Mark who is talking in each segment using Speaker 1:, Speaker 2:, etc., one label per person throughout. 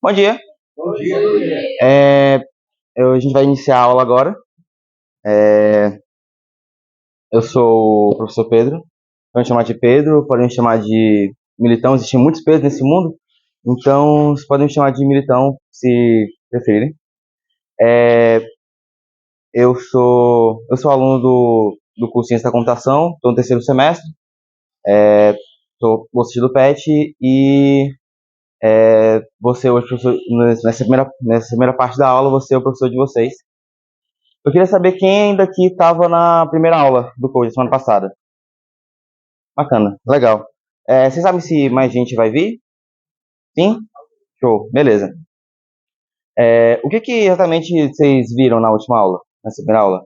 Speaker 1: Bom dia.
Speaker 2: Bom dia.
Speaker 1: A gente vai iniciar a aula agora. Eu sou o professor Pedro. Podem chamar de Pedro, podem chamar de Militão. Existem muitos Pedros nesse mundo, então vocês podem me chamar de Militão, se preferirem. Eu sou aluno do curso Ciência da Computação, estou no terceiro semestre, sou bolsista do PET e você hoje, professor, nessa primeira parte da aula, você é o professor de vocês. Eu queria saber quem ainda aqui estava na primeira aula do Code semana passada. Bacana, legal. Vocês sabem se mais gente vai vir? Sim? Show, beleza. O que exatamente vocês viram na última aula, nessa primeira aula?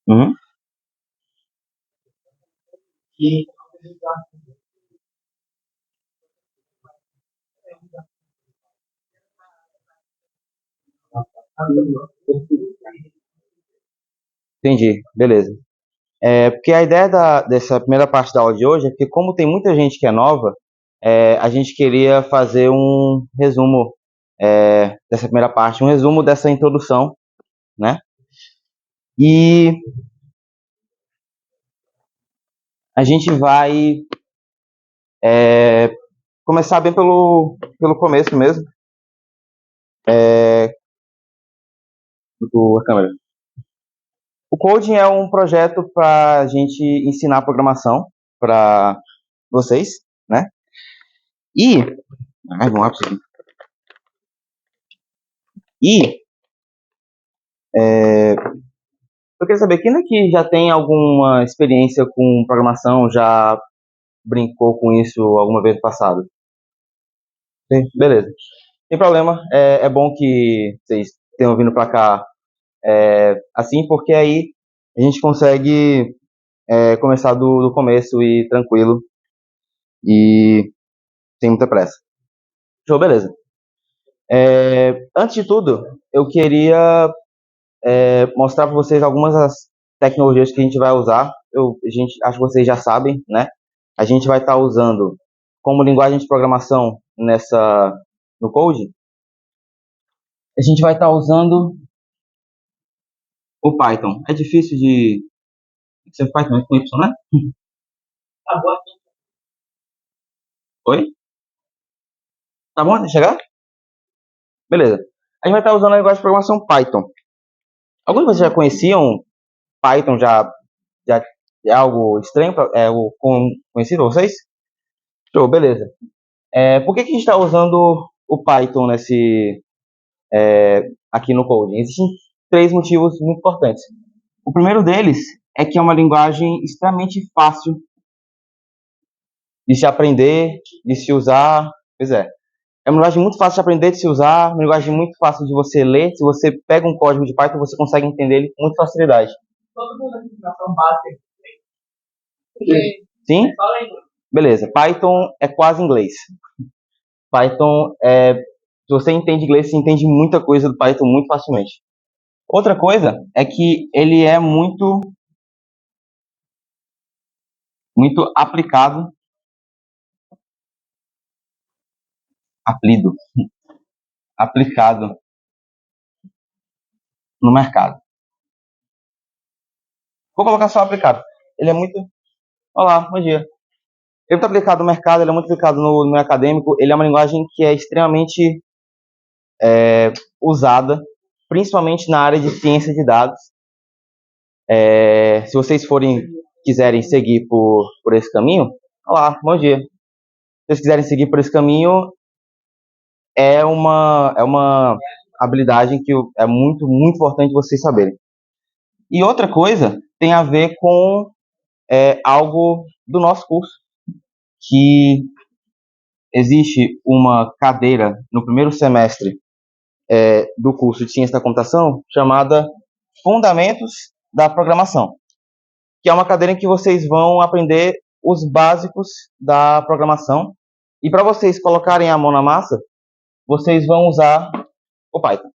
Speaker 1: Uhum. Entendi, beleza. Porque a ideia dessa primeira parte da aula de hoje é que, como tem muita gente que é nova, a gente queria fazer um resumo dessa primeira parte, um resumo dessa introdução, né? E a gente vai começar bem pelo começo mesmo, a câmera. O Coding é um projeto para a gente ensinar programação para vocês, né? E vamos lá, eu queria saber, quem daqui já tem alguma experiência com programação, já brincou com isso alguma vez no passado? Sim, beleza. Sem problema, é bom que vocês tenham vindo para cá assim, porque aí a gente consegue começar do começo e tranquilo e sem muita pressa. Show, beleza. Antes de tudo, eu queria mostrar para vocês algumas das tecnologias que a gente vai usar. Acho que vocês já sabem, né? A gente vai estar usando como linguagem de programação no Code. A gente vai estar usando o Python. É difícil de ser Python com Y, né? Tá bom. Oi? Tá bom? Deixa eu chegar? Beleza. A gente vai estar usando a linguagem de programação Python. Alguns de vocês já conheciam Python? Já é algo estranho? É algo conhecido para vocês? Show, beleza. Por que a gente está usando o Python aqui no Coding? Existem três motivos muito importantes. O primeiro deles é que é uma linguagem extremamente fácil de se aprender, de se usar. Pois é. É uma linguagem muito fácil de aprender, de se usar, uma linguagem muito fácil de você ler. Se você pega um código de Python, você consegue entender ele com muita facilidade. Todo mundo aqui informação básica. Sim? Beleza. Python é quase inglês. Python se você entende inglês, você entende muita coisa do Python muito facilmente. Outra coisa é que ele é muito aplicado no mercado. Vou colocar só aplicado. Ele é muito... Olá, bom dia. Ele é muito aplicado no mercado, ele é muito aplicado no meio acadêmico. Ele é uma linguagem que é extremamente usada, principalmente na área de ciência de dados. Se vocês quiserem seguir por esse caminho, olá, bom dia. Se vocês quiserem seguir por esse caminho, é uma habilidade que é muito, muito importante vocês saberem. E outra coisa tem a ver com algo do nosso curso, que existe uma cadeira no primeiro semestre do curso de Ciência da Computação chamada Fundamentos da Programação, que é uma cadeira em que vocês vão aprender os básicos da programação, e para vocês colocarem a mão na massa, vocês vão usar o Python,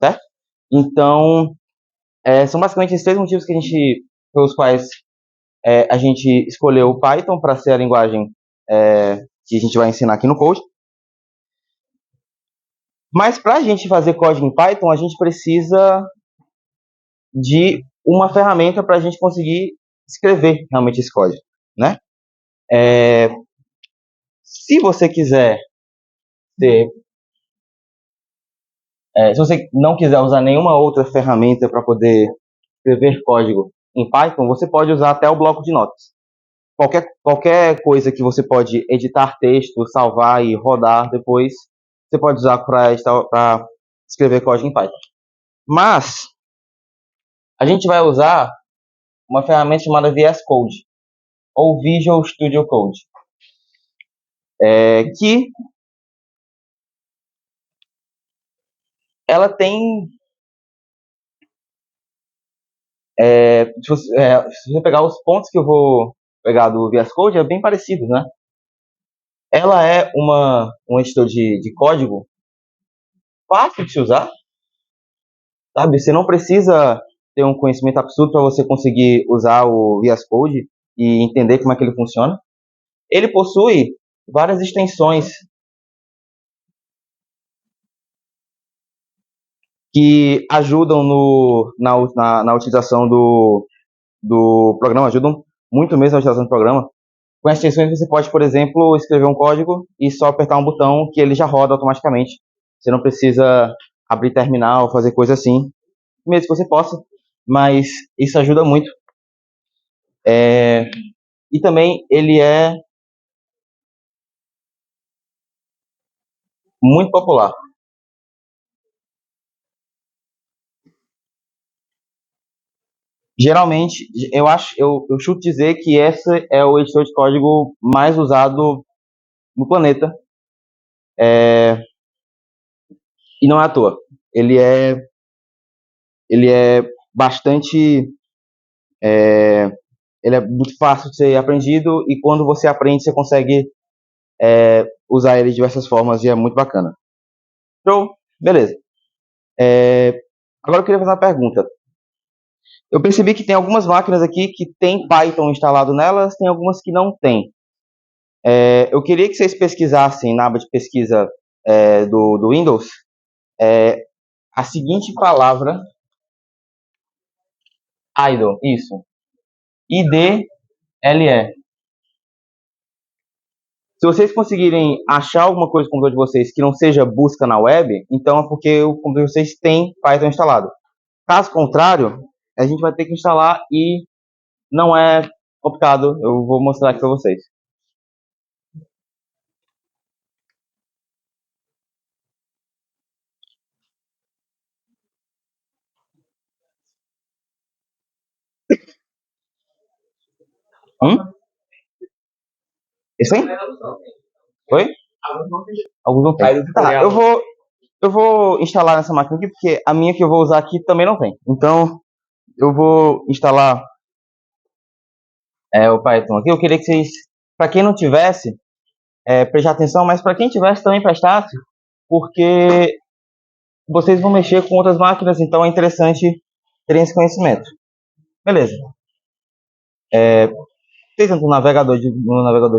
Speaker 1: certo? Então, São basicamente esses três motivos pelos quais a gente escolheu o Python para ser a linguagem que a gente vai ensinar aqui no Code. Mas para a gente fazer código em Python, a gente precisa de uma ferramenta para a gente conseguir escrever realmente esse código, né? Se você quiser ter, se você não quiser usar nenhuma outra ferramenta para poder escrever código em Python, você pode usar até o bloco de notas. Qualquer coisa que você pode editar texto, salvar e rodar depois, você pode usar para escrever código em Python. Mas a gente vai usar uma ferramenta chamada VS Code ou Visual Studio Code, que ela tem, se você pegar os pontos que eu vou pegar do VS Code, é bem parecido, né? Ela é um editor de código fácil de se usar, sabe? Você não precisa ter um conhecimento absurdo para você conseguir usar o VS Code e entender como é que ele funciona. Ele possui várias extensões que ajudam na utilização do programa, ajudam muito mesmo na utilização do programa. Com as extensões você pode, por exemplo, escrever um código e só apertar um botão que ele já roda automaticamente. Você não precisa abrir terminal, fazer coisa assim, mesmo que você possa, mas isso ajuda muito. E também ele é muito popular. Geralmente, eu chuto dizer que esse é o editor de código mais usado no planeta, e não é à toa. Ele é, ele é bastante, ele é muito fácil de ser aprendido e quando você aprende você consegue usar ele de diversas formas e é muito bacana. Então, beleza. Agora eu queria fazer uma pergunta. Eu percebi que tem algumas máquinas aqui que tem Python instalado nelas, tem algumas que não tem. Eu queria que vocês pesquisassem na aba de pesquisa do Windows a seguinte palavra, idle, isso, IDLE. Se vocês conseguirem achar alguma coisa no computador de vocês que não seja busca na web, então é porque o computador de vocês tem Python instalado. Caso contrário, a gente vai ter que instalar e não é complicado. Eu vou mostrar aqui para vocês. Esse aí? Oi? Alguns não tem. Tá, eu vou instalar nessa máquina aqui, porque a minha que eu vou usar aqui também não tem. Então, eu vou instalar o Python aqui. Eu queria que vocês, para quem não tivesse, prestar atenção, mas para quem tivesse também prestasse, porque vocês vão mexer com outras máquinas, então é interessante terem esse conhecimento. Beleza. Vocês entram no navegador de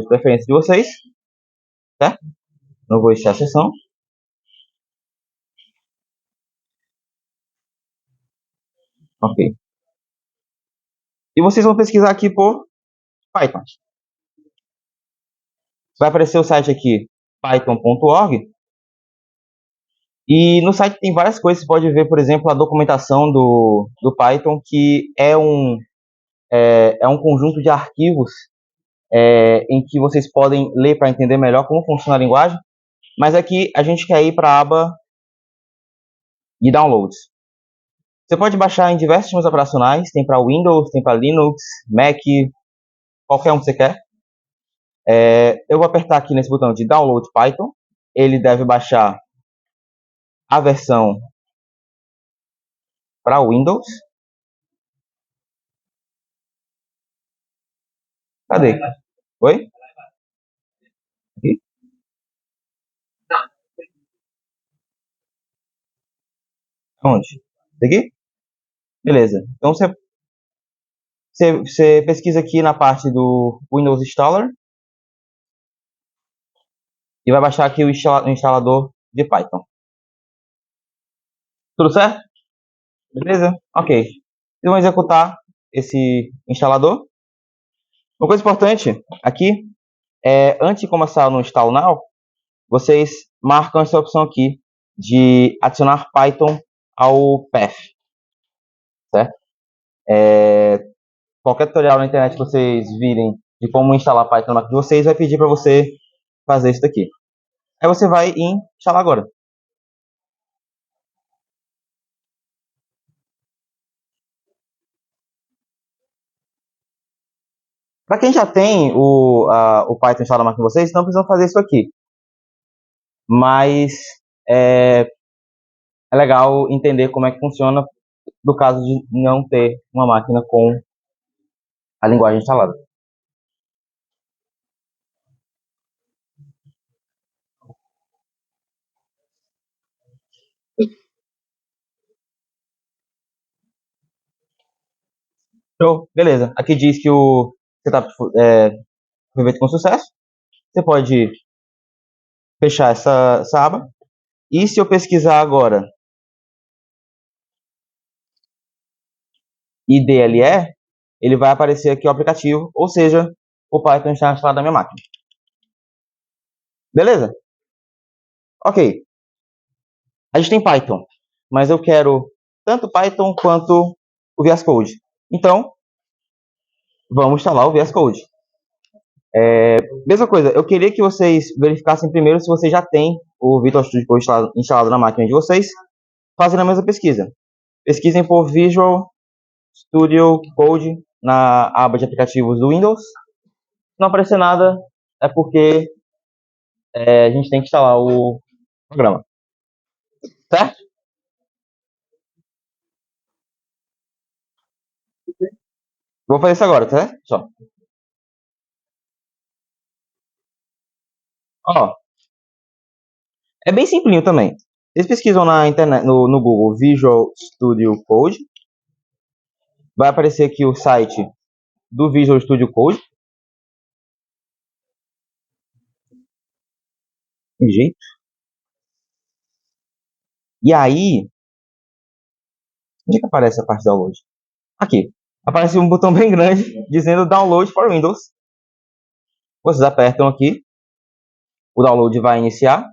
Speaker 1: preferência de vocês, certo? Eu vou iniciar a sessão. Ok. E vocês vão pesquisar aqui por Python. Vai aparecer o site aqui, python.org. E no site tem várias coisas. Você pode ver, por exemplo, a documentação do Python, que é um conjunto de arquivos em que vocês podem ler para entender melhor como funciona a linguagem. Mas aqui a gente quer ir para a aba de downloads. Você pode baixar em diversos sistemas operacionais. Tem para Windows, tem para Linux, Mac, qualquer um que você quer. Eu vou apertar aqui nesse botão de Download Python. Ele deve baixar a versão para Windows. Cadê? Oi? Aqui? Onde? Aqui? Beleza. Então você pesquisa aqui na parte do Windows Installer e vai baixar aqui o instalador de Python. Tudo certo? Beleza? Ok. Vocês vão executar esse instalador. Uma coisa importante aqui é, antes de começar no Install Now, vocês marcam essa opção aqui de adicionar Python ao path, certo? Qualquer tutorial na internet que vocês virem de como instalar Python na máquina de vocês vai pedir para você fazer isso daqui. Aí você vai em instalar agora. Para quem já tem o Python instalado na máquina de vocês, não precisam fazer isso aqui. Mas é, é legal entender como é que funciona no caso de não ter uma máquina com a linguagem instalada. Show, beleza. Aqui diz que o setup foi feito com sucesso. Você pode fechar essa aba. E se eu pesquisar agora IDLE, ele vai aparecer aqui o aplicativo, ou seja, o Python está instalado na minha máquina. Beleza? Ok. A gente tem Python, mas eu quero tanto Python quanto o VS Code. Então, vamos instalar o VS Code. Mesma coisa, eu queria que vocês verificassem primeiro se vocês já têm o Visual Studio Code instalado na máquina de vocês, fazendo a mesma pesquisa. Pesquisem por Visual Studio Code na aba de aplicativos do Windows. Se não aparecer nada, é porque a gente tem que instalar o programa. Certo? Vou fazer isso agora, tá? Só. Ó, é bem simplinho também. Vocês pesquisam na internet, no Google Visual Studio Code. Vai aparecer aqui o site do Visual Studio Code. De jeito. E aí, onde é que aparece a parte de download? Aqui. Aparece um botão bem grande dizendo Download for Windows. Vocês apertam aqui. O download vai iniciar.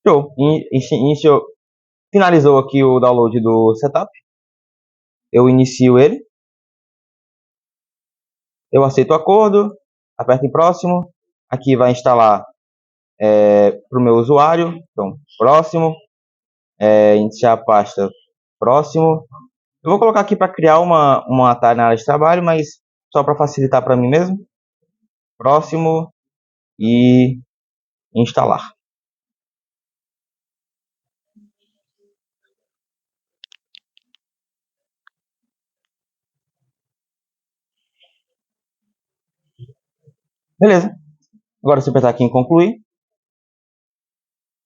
Speaker 1: Show. Finalizou aqui o download do setup. Eu inicio ele. Eu aceito o acordo. Aperto em próximo. Aqui vai instalar para o meu usuário. Então, próximo. Iniciar a pasta. Próximo. Eu vou colocar aqui para criar uma atalho na área de trabalho, mas só para facilitar para mim mesmo. Próximo e instalar. Beleza. Agora se eu apertar aqui em concluir,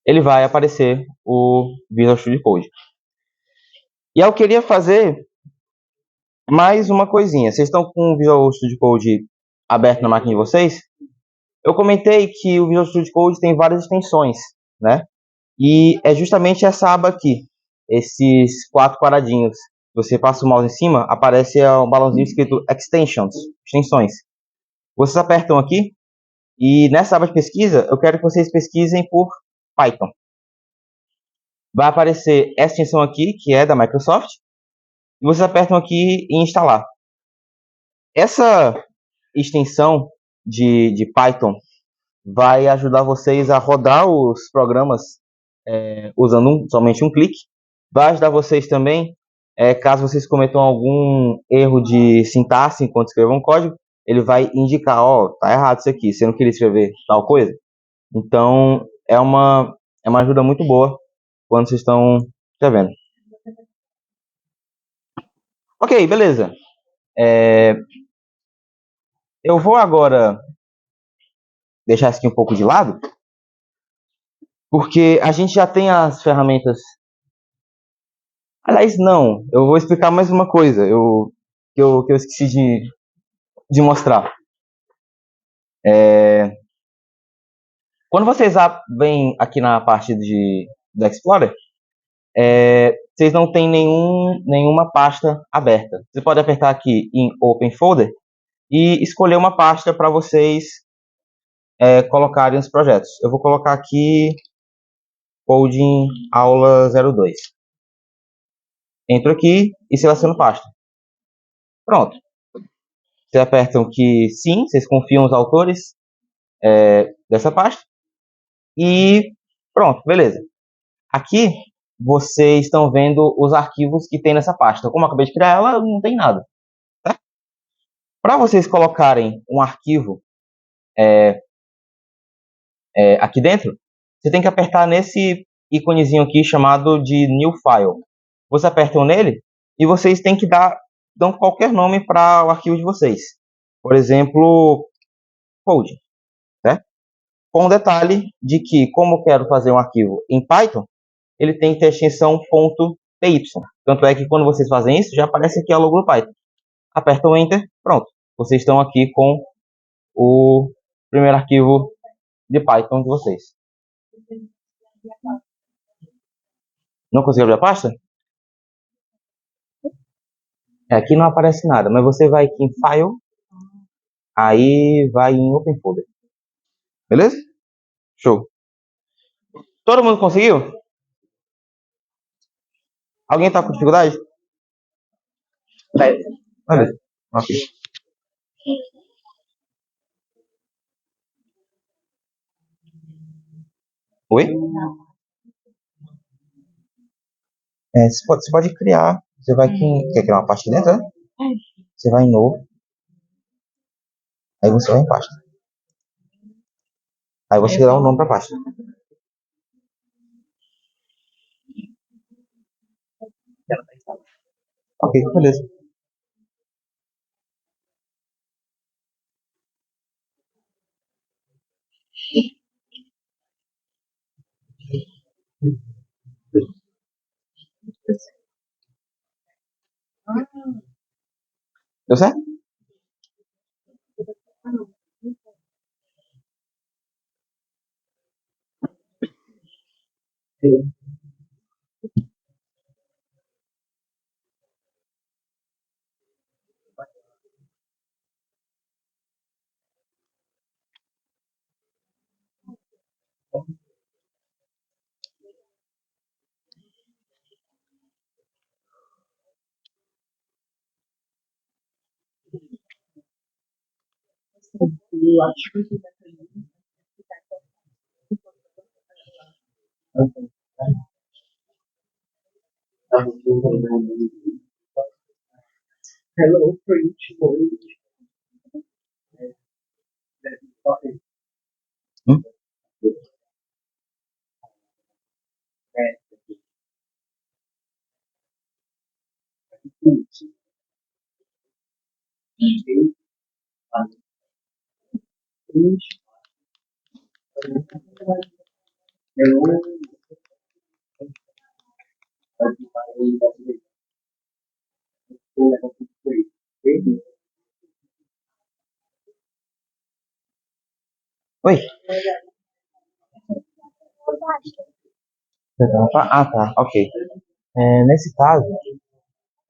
Speaker 1: ele vai aparecer o Visual Studio Code. E eu queria fazer mais uma coisinha. Vocês estão com o Visual Studio Code aberto na máquina de vocês? Eu comentei que o Visual Studio Code tem várias extensões, né? E é justamente essa aba aqui, esses 4 quadradinhos. Você passa o mouse em cima, aparece um balãozinho escrito Extensions, extensões. Vocês apertam aqui e nessa aba de pesquisa, eu quero que vocês pesquisem por Python. Vai aparecer essa extensão aqui, que é da Microsoft, e vocês apertam aqui em instalar. Essa extensão de Python vai ajudar vocês a rodar os programas usando somente um clique. Vai ajudar vocês também, caso vocês cometam algum erro de sintaxe enquanto escrevam um código, ele vai indicar, tá errado isso aqui, você não queria escrever tal coisa. Então, é uma ajuda muito boa, quando vocês estão escrevendo. Ok, beleza. Eu vou agora deixar isso aqui um pouco de lado, porque a gente já tem as ferramentas. Aliás, não. Eu vou explicar mais uma coisa que eu esqueci de mostrar. Quando vocês vêm aqui na parte do Explorer, vocês não têm nenhuma pasta aberta. Você pode apertar aqui em Open Folder e escolher uma pasta para vocês colocarem os projetos. Eu vou colocar aqui Coding Aula 02. Entro aqui e seleciono pasta. Pronto. Vocês apertam que sim, vocês confiam nos autores dessa pasta. E pronto, beleza. Aqui vocês estão vendo os arquivos que tem nessa pasta. Como eu acabei de criar ela, não tem nada. Tá? Para vocês colocarem um arquivo aqui dentro, você tem que apertar nesse íconezinho aqui chamado de New File. Vocês apertam nele e vocês têm que dão qualquer nome para o arquivo de vocês. Por exemplo, code. Né? Com o detalhe de que, como eu quero fazer um arquivo em Python, ele tem que ter a extensão .py. Tanto é que quando vocês fazem isso, já aparece aqui a logo do Python. Apertam Enter, pronto. Vocês estão aqui com o primeiro arquivo de Python de vocês. Não conseguiu abrir a pasta? Aqui não aparece nada, mas você vai aqui em File, aí vai em Open Folder. Beleza? Show. Todo mundo conseguiu? Alguém está com dificuldade? Beleza. Ok. Oi? Você pode criar. Você vai aqui. Quer criar uma pasta dentro, né? Você vai em novo. Aí você vai em pasta. Aí você dá um nome para a pasta. Ok, beleza. Deu certo?
Speaker 2: Hello, print mode.
Speaker 1: Hum? Oi? Ah, tá. Ok. Nesse caso,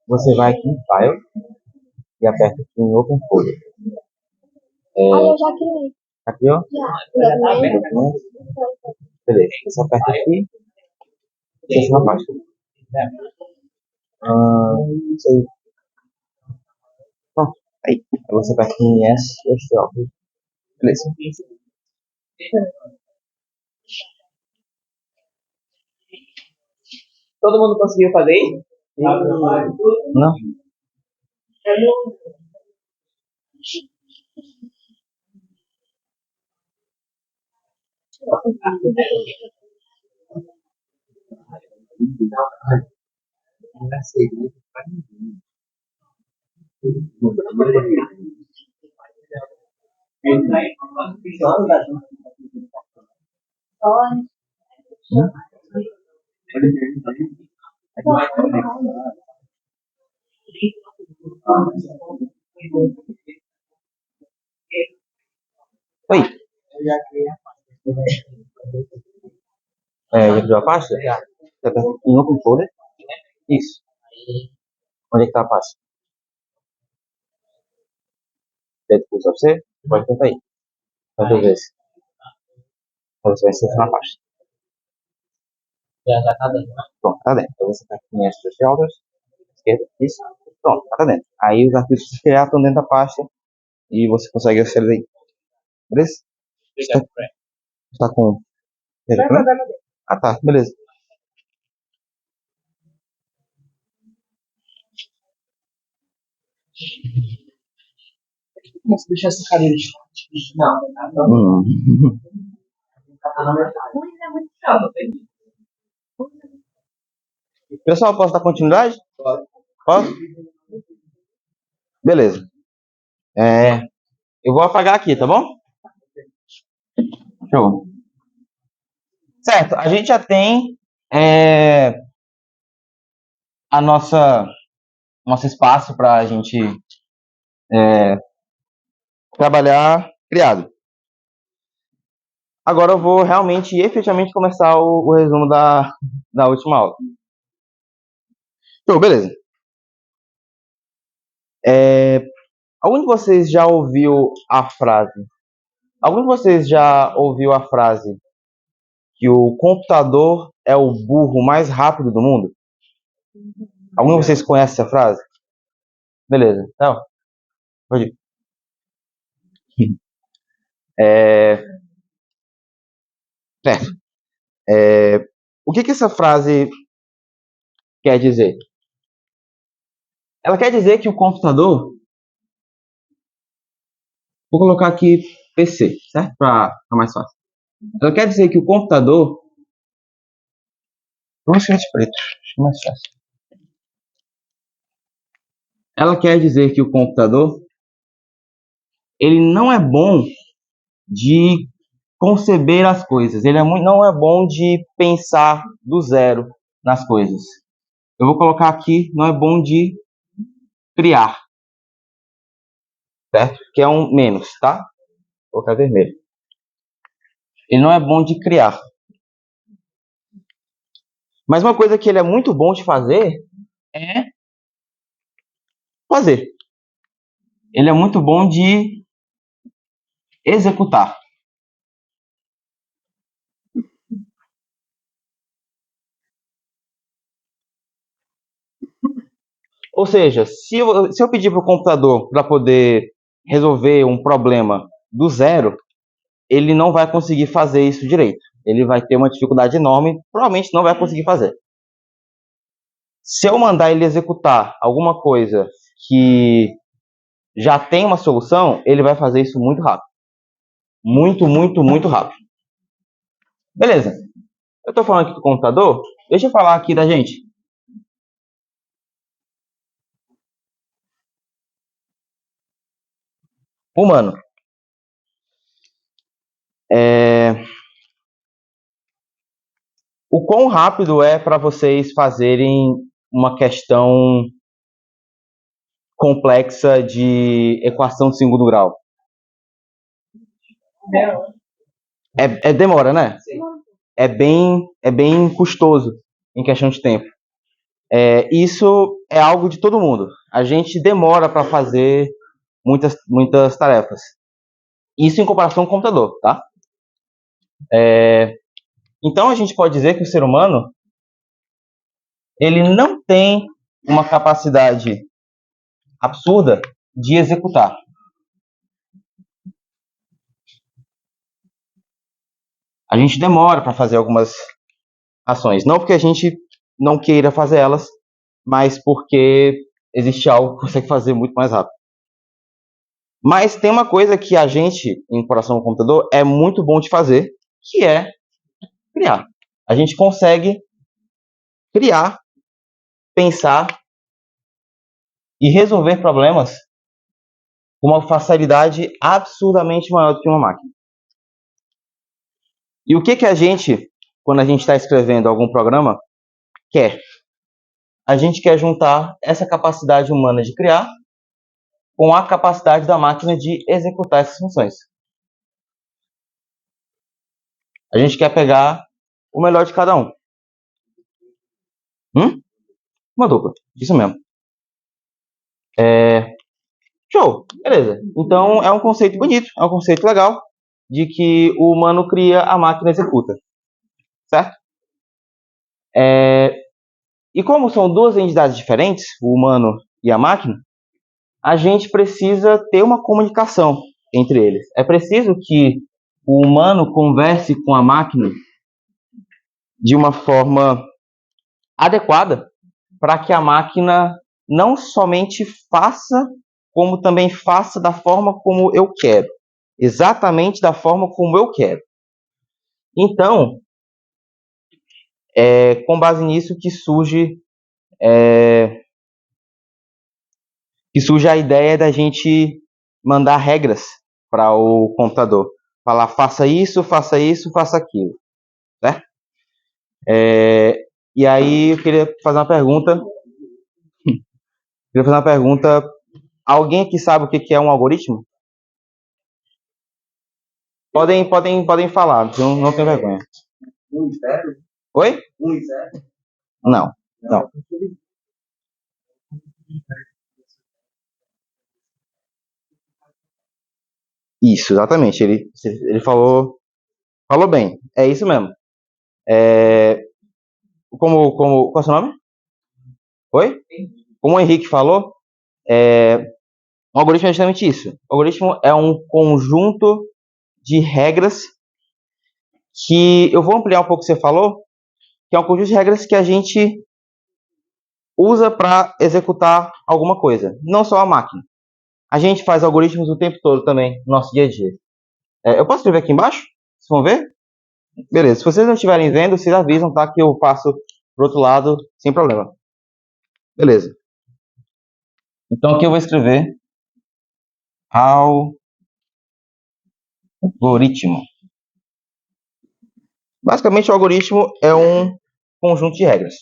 Speaker 1: você vai aqui em File e aperta aqui em Open Folder.
Speaker 3: Eu já criei.
Speaker 1: Já criou?
Speaker 3: Já criei.
Speaker 1: Documentos. Beleza. Você aperta aqui e seleciona a pasta. Sei. Pronto. Aí você aperta aqui em Yes, ok. Beleza.
Speaker 2: Todo mundo conseguiu fazer isso?
Speaker 1: Não?
Speaker 2: Não é segredo pra ninguém.
Speaker 1: Oi,
Speaker 2: Eu já criei a
Speaker 1: já criou a pasta? Você aperta em Open Folder? Isso. Onde é que tá a pasta? Deve pulsar pra você? Pode tentar aí. Quantas vezes? Então você vai selecionar a pasta.
Speaker 2: já tá dentro.
Speaker 1: Pronto, tá dentro. Então você tá aqui em Extra Folders, esquerda, isso. Pronto, tá dentro. Aí os arquivos que você criar estão dentro da pasta e você consegue acessar aí. Beleza? Está com. Ah, tá, beleza.
Speaker 2: Como se deixar essa cadeira de não.
Speaker 1: Pessoal, posso dar continuidade? Posso? Beleza. Eu vou apagar aqui, tá bom? Show. Certo, a gente já tem a nosso espaço para a gente trabalhar criado. Agora eu vou realmente e efetivamente começar o resumo da última aula. Show, beleza. Algum de vocês já ouviu a frase? Algum de vocês já ouviu a frase que o computador é o burro mais rápido do mundo? Algum de vocês conhece essa frase? Beleza, então, pode ir. Certo. O que essa frase quer dizer? Ela quer dizer que o computador, vou colocar aqui PC, certo? Para ficar mais fácil. Ela quer dizer que o computador, vou escrever de preto, acho mais fácil. Ela quer dizer que o computador, ele não é bom de conceber as coisas, ele não é bom de pensar do zero nas coisas. Eu vou colocar aqui, não é bom de criar, certo? Que é um menos, tá? Vou colocar vermelho. Ele não é bom de criar. Mas uma coisa que ele é muito bom de fazer é fazer. Ele é muito bom de executar. Ou seja, se eu pedir para o computador para poder resolver um problema do zero, ele não vai conseguir fazer isso direito. Ele vai ter uma dificuldade enorme, provavelmente não vai conseguir fazer. Se eu mandar ele executar alguma coisa que já tem uma solução, ele vai fazer isso muito rápido. Muito, muito, muito rápido. Beleza. Eu estou falando aqui do computador, deixa eu falar aqui da gente. Humano. O quão rápido é para vocês fazerem uma questão complexa de equação de segundo grau? Demora, né?
Speaker 2: Sim.
Speaker 1: É bem custoso em questão de tempo. Isso é algo de todo mundo. A gente demora para fazer muitas tarefas. Isso em comparação com o computador, tá? Então a gente pode dizer que o ser humano ele não tem uma capacidade absurda de executar. A gente demora para fazer algumas ações, não porque a gente não queira fazer elas, mas porque existe algo que consegue fazer muito mais rápido. Mas tem uma coisa que a gente, em comparação com o computador, é muito bom de fazer, que é criar. A gente consegue criar, pensar e resolver problemas com uma facilidade absurdamente maior do que uma máquina. E o que a gente, quando a gente está escrevendo algum programa, quer? A gente quer juntar essa capacidade humana de criar com a capacidade da máquina de executar essas funções. A gente quer pegar o melhor de cada um. Uma dupla, isso mesmo. Show, beleza. Então é um conceito bonito, é um conceito legal de que o humano cria, a máquina executa, certo? E como são duas entidades diferentes, o humano e a máquina, a gente precisa ter uma comunicação entre eles. É preciso que o humano converse com a máquina de uma forma adequada para que a máquina não somente faça, como também faça da forma como eu quero. Exatamente da forma como eu quero. Então, com base nisso que surge a ideia da gente mandar regras para o computador. Falar, faça isso, faça aquilo. Certo? E aí eu queria fazer uma pergunta. Alguém aqui sabe o que é um algoritmo? Podem falar, não tenho vergonha.
Speaker 2: 1 e 0?
Speaker 1: Oi?
Speaker 2: 1 e 0?
Speaker 1: Não. Isso, exatamente. Ele falou bem. É isso mesmo. Qual é o seu nome? Oi? Como o Henrique falou, um algoritmo é justamente isso. O algoritmo é um conjunto de regras que eu vou ampliar um pouco o que você falou, que é um conjunto de regras que a gente usa para executar alguma coisa, não só a máquina. A gente faz algoritmos o tempo todo também, no nosso dia a dia. Eu posso escrever aqui embaixo? Vocês vão ver? Beleza. Se vocês não estiverem vendo, vocês avisam, tá? Que eu passo pro outro lado sem problema. Beleza. Então aqui eu vou escrever algoritmo. Basicamente, o algoritmo é um conjunto de regras.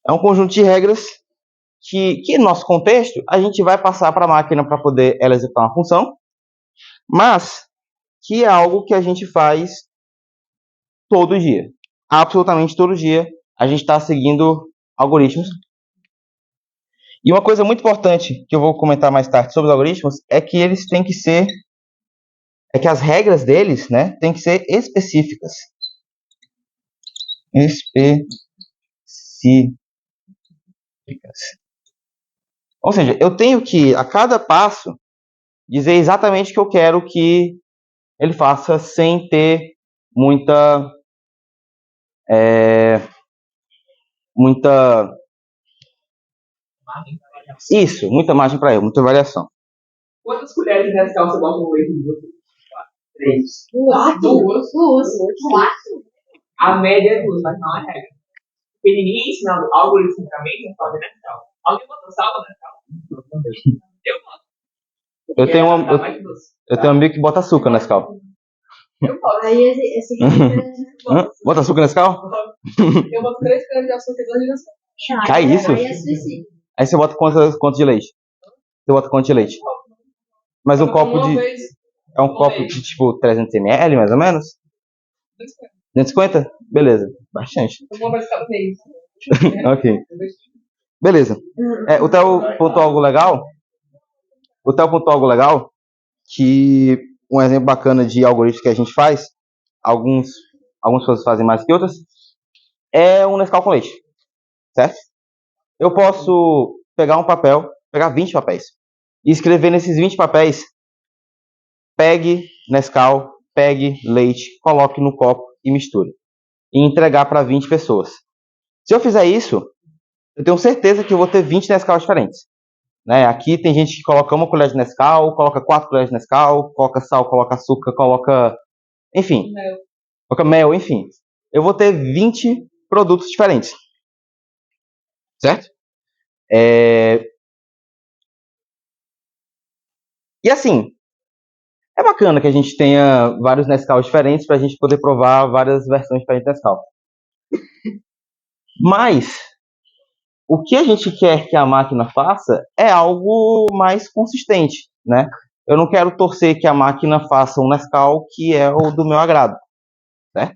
Speaker 1: É um conjunto de regras que no nosso contexto, a gente vai passar para a máquina para poder ela executar uma função, mas que é algo que a gente faz todo dia. Absolutamente todo dia a gente está seguindo algoritmos. E uma coisa muito importante que eu vou comentar mais tarde sobre os algoritmos é que eles têm que ser, que as regras deles, né, têm que ser específicas. Ou seja, eu tenho que, a cada passo, dizer exatamente o que eu quero que ele faça sem ter muita muita margem para erro, muita variação.
Speaker 2: Quantas colheres nessa calça você bota no leite de você? 3.
Speaker 3: Duas.
Speaker 2: A média é 2, mas não é regra. Porque ninguém ensinando algoritmicamente a fazer nessa calça. Alguém botou sal nessa calça? Eu boto.
Speaker 1: Eu tenho um amigo que bota açúcar nesse cal.
Speaker 2: Eu boto.
Speaker 3: Aí esse aqui
Speaker 1: Bota açúcar nesse cal?
Speaker 2: Eu boto 3 colheres de açúcar e 2 de açúcar.
Speaker 1: Cai isso?
Speaker 3: Aí é suicídio.
Speaker 1: Aí você bota quanto de leite? Você bota quanto de leite? Mas um copo de... É um copo de tipo 300 ml, mais ou menos? 250? Beleza, bastante. Ok. Beleza. O Theo pontuou algo legal. Que um exemplo bacana de algoritmo que a gente faz, algumas pessoas fazem mais que outras, é um Nescau com leite. Certo? Eu posso pegar um papel, pegar 20 papéis, e escrever nesses 20 papéis: pegue Nescau, pegue leite, coloque no copo e misture. e entregar para 20 pessoas. Se eu fizer isso, eu tenho certeza que eu vou ter 20 Nescau diferentes. Né? Aqui tem gente que coloca uma colher de Nescau, coloca 4 colheres de Nescau, coloca sal, coloca açúcar, coloca... Enfim, coloca mel, enfim. Eu vou ter 20 produtos diferentes. Certo? E assim, é bacana que a gente tenha vários Nescau diferentes para a gente poder provar várias versões diferentes de Nescau. Mas, o que a gente quer que a máquina faça é algo mais consistente, né? Eu não quero torcer que a máquina faça um Nescau que é o do meu agrado, né?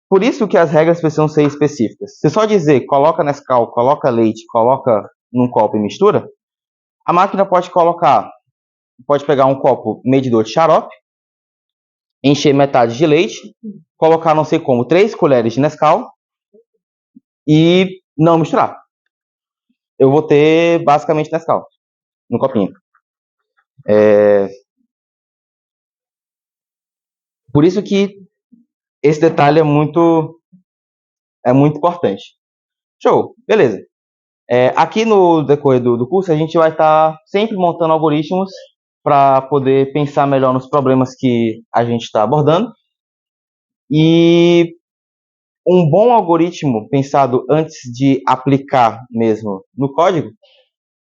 Speaker 1: Por isso que as regras precisam ser específicas. Se só dizer coloca Nescau, coloca leite, coloca num copo e mistura, a máquina pode pegar um copo medidor de xarope, encher metade de leite, colocar não sei como 3 colheres de Nescau e não misturar. Eu vou ter basicamente Nescau no copinho. Por isso que esse detalhe é muito importante. Show, beleza. Aqui no decorrer do curso, a gente vai estar sempre montando algoritmos para poder pensar melhor nos problemas que a gente está abordando. E um bom algoritmo pensado antes de aplicar mesmo no código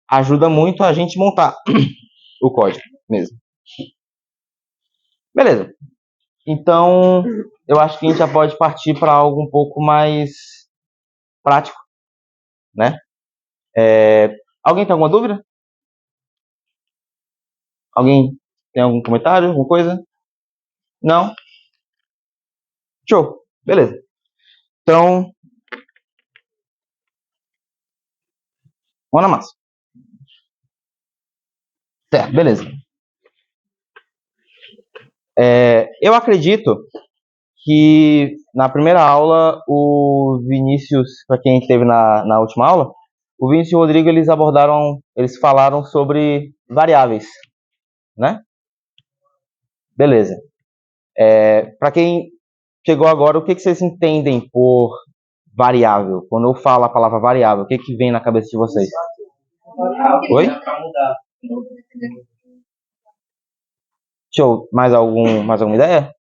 Speaker 1: ajuda muito a gente montar o código mesmo. Beleza. Então, eu acho que a gente já pode partir para algo um pouco mais prático, né? Alguém tem alguma dúvida? Alguém tem algum comentário, alguma coisa? Não? Show. Beleza. Então, vamos na massa. Certo, beleza. Eu acredito que na primeira aula, o Vinícius, para quem esteve na última aula, o Vinícius e o Rodrigo, eles falaram sobre variáveis, né? Beleza. Para quem chegou agora, o que vocês entendem por variável? Quando eu falo a palavra variável, o que vem na cabeça de vocês? Oi? Show. Mais alguma ideia?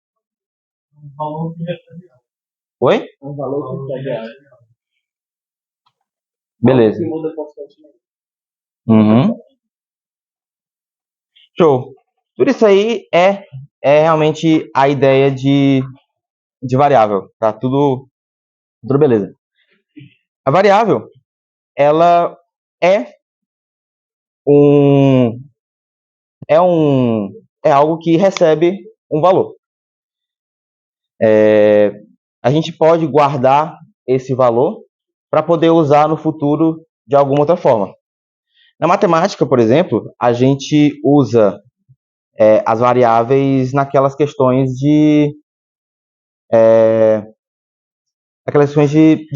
Speaker 1: Oi?
Speaker 2: Um valor que pode
Speaker 1: Beleza.
Speaker 2: que muda constantemente.
Speaker 1: Uhum. Show. Tudo isso aí é realmente a ideia de variável. Tá tudo beleza. A variável, ela é um é algo que recebe um valor. A gente pode guardar esse valor para poder usar no futuro de alguma outra forma. Na matemática, por exemplo, a gente usa as variáveis naquelas questões de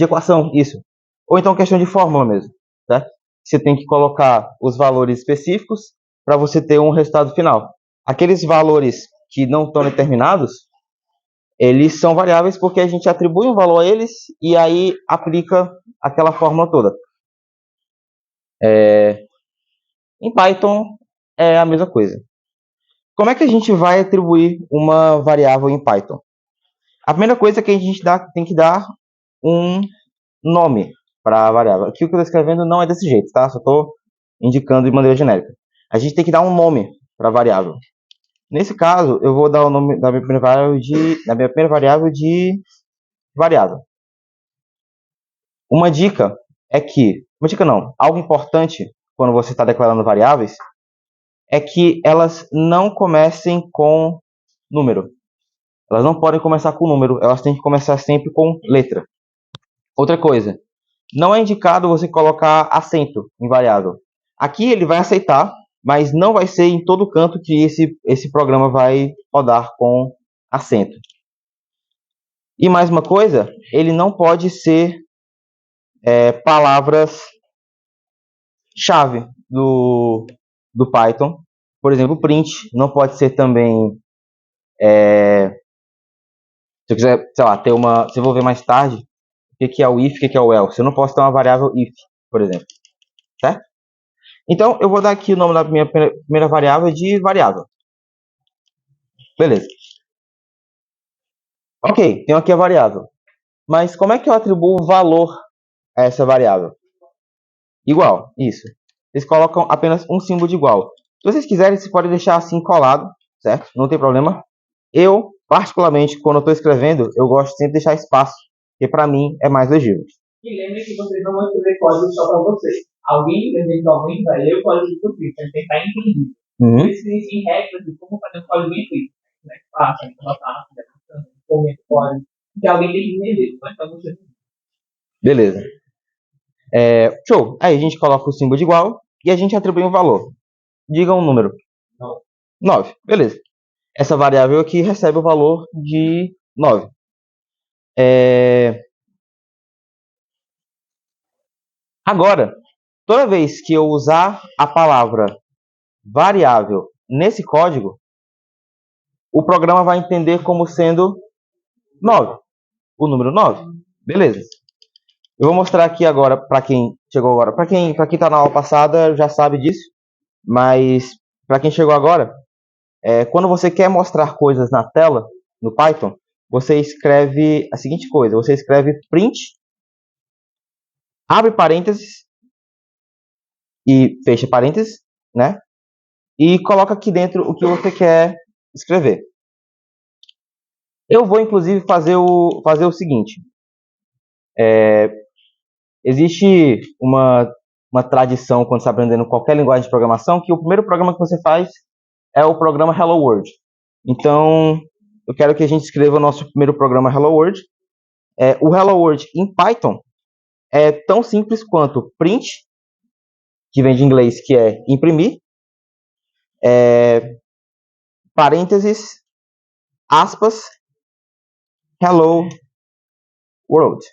Speaker 1: equação, isso. Ou então questão de fórmula mesmo, certo? Você tem que colocar os valores específicos para você ter um resultado final. Aqueles valores que não estão determinados, eles são variáveis porque a gente atribui um valor a eles e aí aplica aquela fórmula toda. Em Python é a mesma coisa. Como é que a gente vai atribuir uma variável em Python? A primeira coisa é que a gente tem que dar um nome para a variável. Aqui o que eu estou escrevendo não é desse jeito, tá? Só estou indicando de maneira genérica. A gente tem que dar um nome para a variável. Nesse caso, eu vou dar o nome da minha primeira variável de variável. Uma dica não, algo importante quando você está declarando variáveis é que elas não comecem com número. Elas não podem começar com número, elas têm que começar sempre com letra. Outra coisa, não é indicado você colocar acento em variável. Aqui ele vai aceitar, mas não vai ser em todo canto que esse programa vai rodar com acento. E mais uma coisa, ele não pode ser palavras-chave do Python. Por exemplo, print não pode ser também Se eu quiser, sei lá, ter uma... Se eu vou ver mais tarde o que é o if, o que é o else. Eu não posso ter uma variável if, por exemplo. Certo? Então, eu vou dar aqui o nome da minha primeira variável de variável. Beleza. Ok, tenho aqui a variável. Mas como é que eu atribuo o valor a essa variável? Igual, isso. Vocês colocam apenas um símbolo de igual. Se vocês quiserem, vocês podem deixar assim colado, certo? Não tem problema. Eu, particularmente, quando eu estou escrevendo, eu gosto sempre de deixar espaço, porque para mim é mais legível.
Speaker 2: E lembre que vocês não vão escrever código só para vocês. Alguém, eventualmente, vai ler o código de vocês, para tentar entender. Por isso que existem regras de como fazer um código bem feito. Né? Fácil, botar, comenta o código. Que alguém tem que entender, não é só você.
Speaker 1: Beleza. Show. Aí a gente coloca o símbolo de igual e a gente atribui um valor. Diga um número. 9. Beleza. Essa variável aqui recebe o valor de 9. Agora, toda vez que eu usar a palavra variável nesse código, o programa vai entender como sendo 9. O número 9. Beleza. Eu vou mostrar aqui agora para quem chegou agora. Para quem está na aula passada já sabe disso, mas para quem chegou agora, quando você quer mostrar coisas na tela, no Python, você escreve a seguinte coisa. Você escreve print, abre parênteses e fecha parênteses, né? E coloca aqui dentro o que você quer escrever. Eu vou, inclusive, fazer o seguinte. Existe uma tradição, quando você está aprendendo qualquer linguagem de programação, que o primeiro programa que você faz é o programa Hello World. Então, eu quero que a gente escreva o nosso primeiro programa Hello World. O Hello World em Python é tão simples quanto print, que vem de inglês, que é imprimir, parênteses, aspas, Hello World.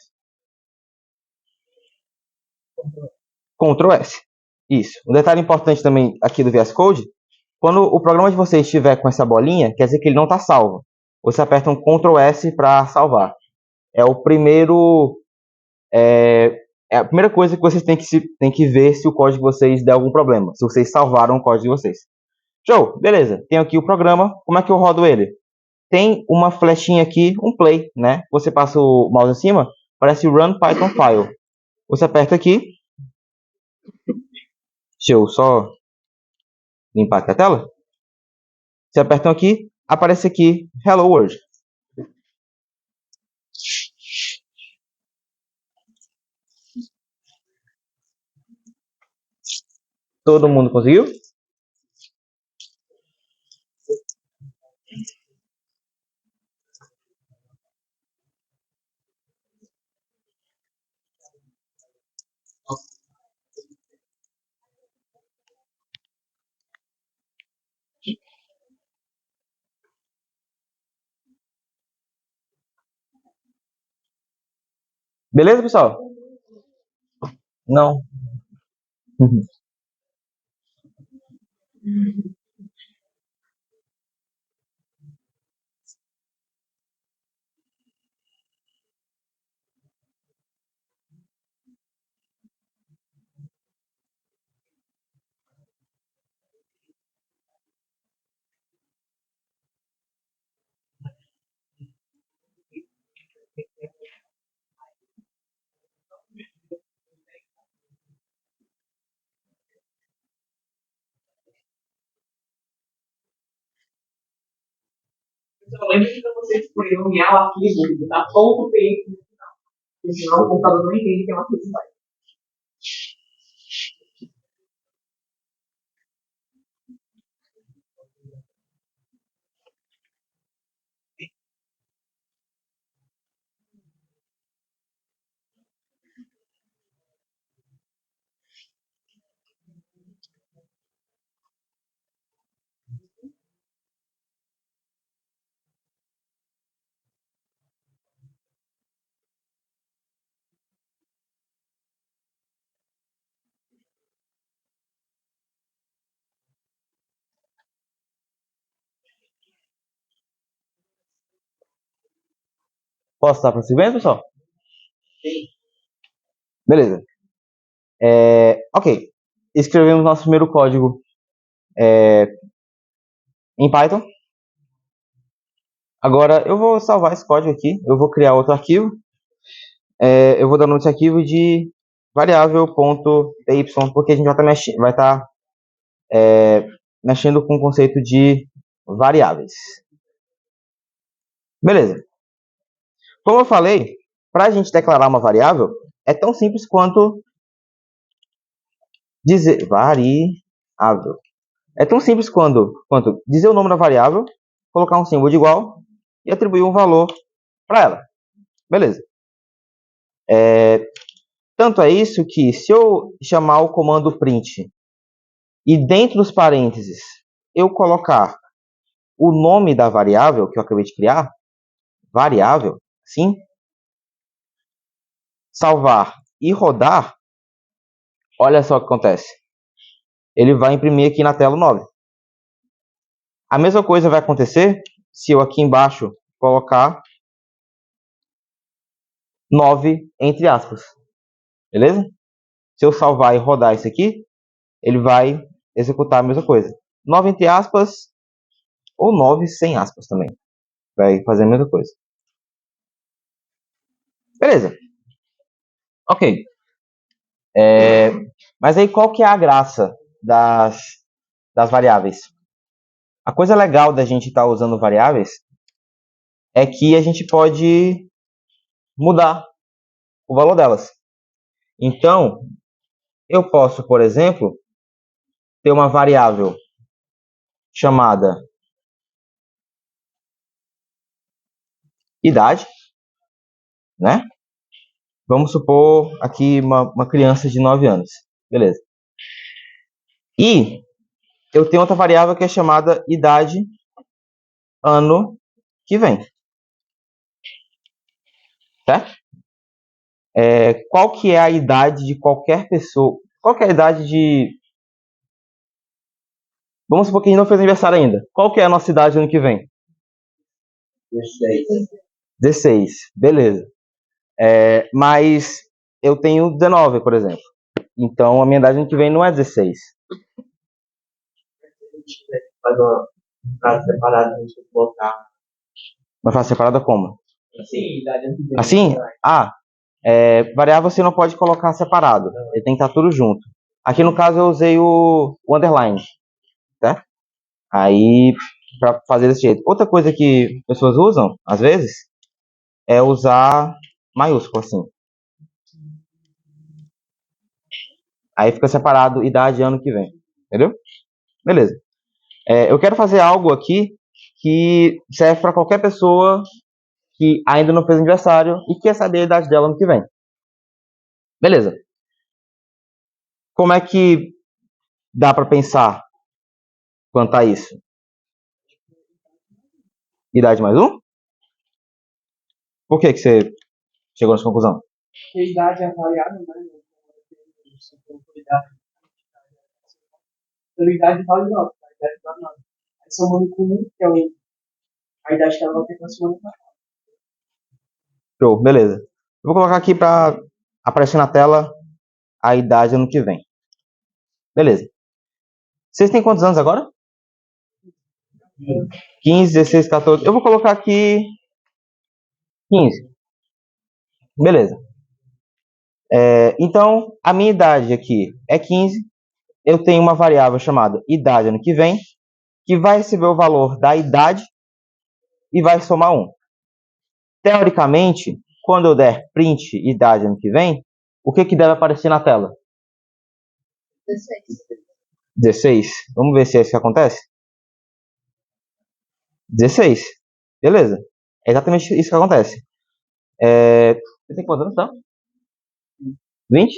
Speaker 1: Ctrl S. Isso. Um detalhe importante também aqui do VS Code, quando o programa de vocês estiver com essa bolinha, quer dizer que ele não está salvo. Você aperta um Ctrl S para salvar. É o primeiro... É a primeira coisa que vocês têm que ver se o código de vocês der algum problema. Se vocês salvaram o código de vocês. Show! Beleza. Tenho aqui o programa. Como é que eu rodo ele? Tem uma flechinha aqui, um play, né? Você passa o mouse em cima, parece Run Python File. Você aperta aqui. Deixa eu só limpar aqui a tela. Você apertam aqui, aparece aqui Hello World. Todo mundo conseguiu? Beleza, pessoal? Não.
Speaker 2: Então, lembre que você escolher nomear o arquivo e botar ponto .py no final. Porque senão o computador não entende que é uma arquivo.
Speaker 1: Posso dar prosseguimento, pessoal?
Speaker 2: Sim.
Speaker 1: Beleza. Ok. Escrevemos nosso primeiro código em Python. Agora, eu vou salvar esse código aqui. Eu vou criar outro arquivo. Eu vou dar o nome desse arquivo de variável.py, porque a gente vai estar mexendo com o conceito de variáveis. Beleza. Como eu falei, para a gente declarar uma variável, é tão simples quanto dizer variável. É tão simples quanto dizer o nome da variável, colocar um símbolo de igual e atribuir um valor para ela. Beleza. Tanto é isso que se eu chamar o comando print e dentro dos parênteses eu colocar o nome da variável que eu acabei de criar, variável, sim, salvar e rodar, olha só o que acontece. Ele vai imprimir aqui na tela o 9. A mesma coisa vai acontecer se eu aqui embaixo colocar 9 entre aspas. Beleza? Se eu salvar e rodar isso aqui, ele vai executar a mesma coisa. 9 entre aspas ou 9 sem aspas também. Vai fazer a mesma coisa. Beleza. Ok. Mas aí qual que é a graça das variáveis? A coisa legal da gente estar usando variáveis é que a gente pode mudar o valor delas. Então, eu posso, por exemplo, ter uma variável chamada idade, né? Vamos supor aqui uma criança de 9 anos. Beleza. E eu tenho outra variável que é chamada idade ano que vem. Certo? Qual que é a idade de qualquer pessoa? Qual que é a idade de... Vamos supor que a gente não fez aniversário ainda. Qual que é a nossa idade ano que vem?
Speaker 2: 16.
Speaker 1: 16. Beleza. Mas eu tenho 19, por exemplo. Então a minha idade ano que vem não é 16.
Speaker 2: Faz uma frase separada, a gente tem que botar.
Speaker 1: Uma frase separada como?
Speaker 2: Assim, idade ano que vem.
Speaker 1: Assim? Variável você não pode colocar separado. Ele tem que estar tudo junto. Aqui no caso eu usei o underline. Certo? Aí, para fazer desse jeito. Outra coisa que pessoas usam, às vezes, é usar maiúsculo assim. Aí fica separado idade ano que vem. Entendeu? Beleza. Eu quero fazer algo aqui que serve para qualquer pessoa que ainda não fez aniversário e quer saber a idade dela ano que vem. Beleza. Como é que dá para pensar quanto a isso? Idade mais um? Por que você chegou nessa conclusão?
Speaker 2: Porque a idade é variável, né? Então, a idade vale 9. A idade vale 9. Aí somando com 1, que é a idade que ela vai ter com a semana passada.
Speaker 1: Show, beleza. Eu vou colocar aqui para aparecer na tela a idade ano que vem. Beleza. Vocês têm quantos anos agora? 15, 16, 14. Eu vou colocar aqui 15. Beleza. Então, a minha idade aqui é 15. Eu tenho uma variável chamada idade ano que vem, que vai receber o valor da idade e vai somar 1. Teoricamente, quando eu der print idade ano que vem, o que deve aparecer na tela?
Speaker 3: 16.
Speaker 1: 16. Vamos ver se é isso que acontece? 16. Beleza. É exatamente isso que acontece. Você tem quantos anos, tá? 20?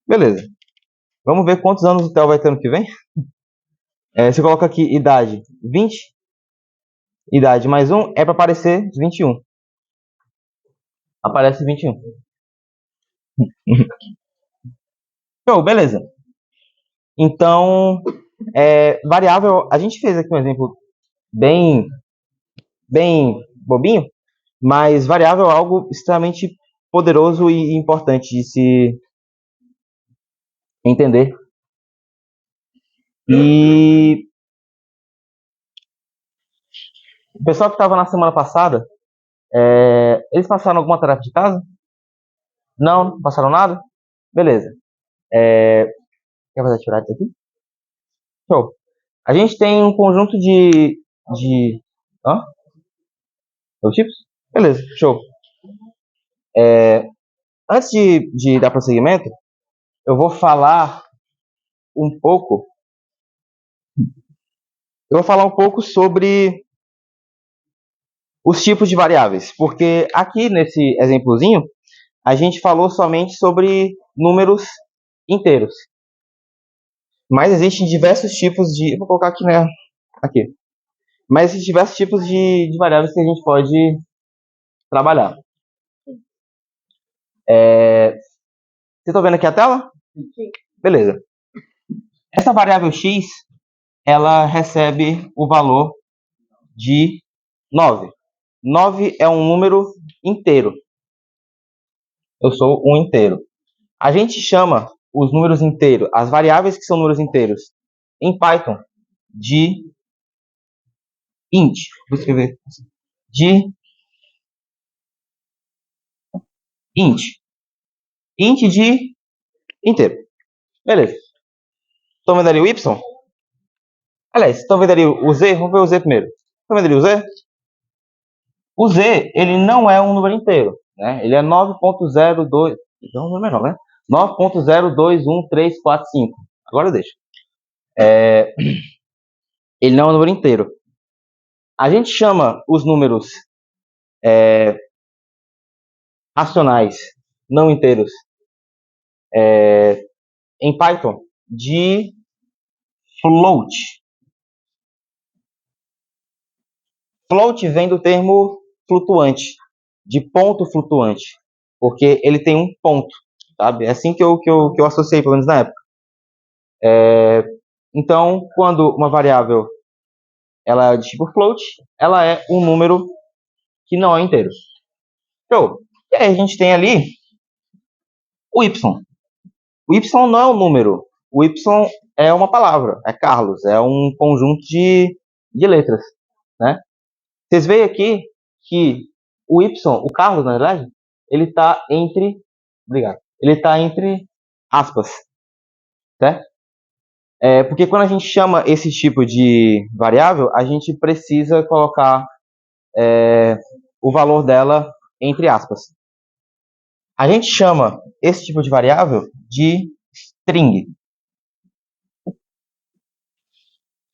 Speaker 1: Beleza. Vamos ver quantos anos o Theo vai ter ano que vem? Você coloca aqui idade 20. Idade mais 1 é para aparecer 21. Aparece 21. Show, beleza. Então, variável, a gente fez aqui um exemplo bem bobinho, Mas variável é algo extremamente poderoso e importante de se entender. E o pessoal que estava na semana passada, eles passaram alguma tarefa de casa? Não passaram nada? Beleza. Quer fazer atividade aqui? Show. A gente tem um conjunto de... Hã? Dois tipos? Beleza, show. Antes de dar prosseguimento, eu vou falar um pouco... Eu vou falar um pouco sobre os tipos de variáveis, porque aqui nesse exemplozinho, a gente falou somente sobre números inteiros. Mas existem diversos tipos de... Vou colocar aqui, né? Aqui. Mas existem diversos tipos de variáveis que a gente pode trabalhar. Vocês estão vendo aqui a tela?
Speaker 3: Sim.
Speaker 1: Beleza. Essa variável x, ela recebe o valor de 9. 9 é um número inteiro. Eu sou um inteiro. A gente chama os números inteiros, as variáveis que são números inteiros, em Python, de int. Vou escrever. De int. Int de inteiro. Beleza. Estão vendo ali o y? Aliás, estão vendo ali o z? Vamos ver o z primeiro. Estão vendo ali o z? O z, ele não é um número inteiro, né? Ele é 9.02... Então, não é menor, né? 9.0213455. Agora deixa. Ele não é um número inteiro. A gente chama os números racionais não inteiros em Python de float. Float vem do termo flutuante, de ponto flutuante, porque ele tem um ponto, sabe? É assim que eu associei, pelo menos na época. Então, quando uma variável ela é de tipo float, ela é um número que não é inteiro. Show. E aí a gente tem ali o y. O y não é um número. O y é uma palavra, é Carlos, é um conjunto de letras, né? Vocês veem aqui que o y, o Carlos, na verdade, ele está entre... Obrigado. Ele está entre aspas, certo? Porque quando a gente chama esse tipo de variável, a gente precisa colocar o valor dela entre aspas. A gente chama esse tipo de variável de string.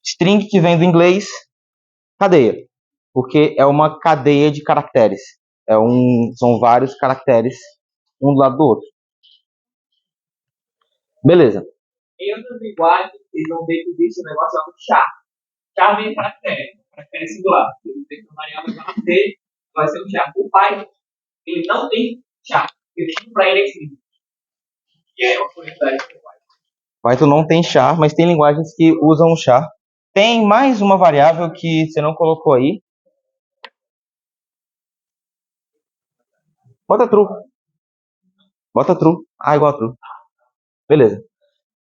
Speaker 1: String que vem do inglês cadeia, porque é uma cadeia de caracteres. São vários caracteres, um do lado do outro. Beleza.
Speaker 2: Em outras linguagens, eles vão ver que existe um negócio chamado char. Char vem caractere singular. Ele tem uma variável lá C, vai ser um char. O Python, ele não tem char. Ele tem para ele string. Que é uma curiosidade do Python.
Speaker 1: Python não tem char, mas tem linguagens que usam char. Tem mais uma variável que você não colocou aí. Bota true. Bota true. Ah, igual a true. Beleza.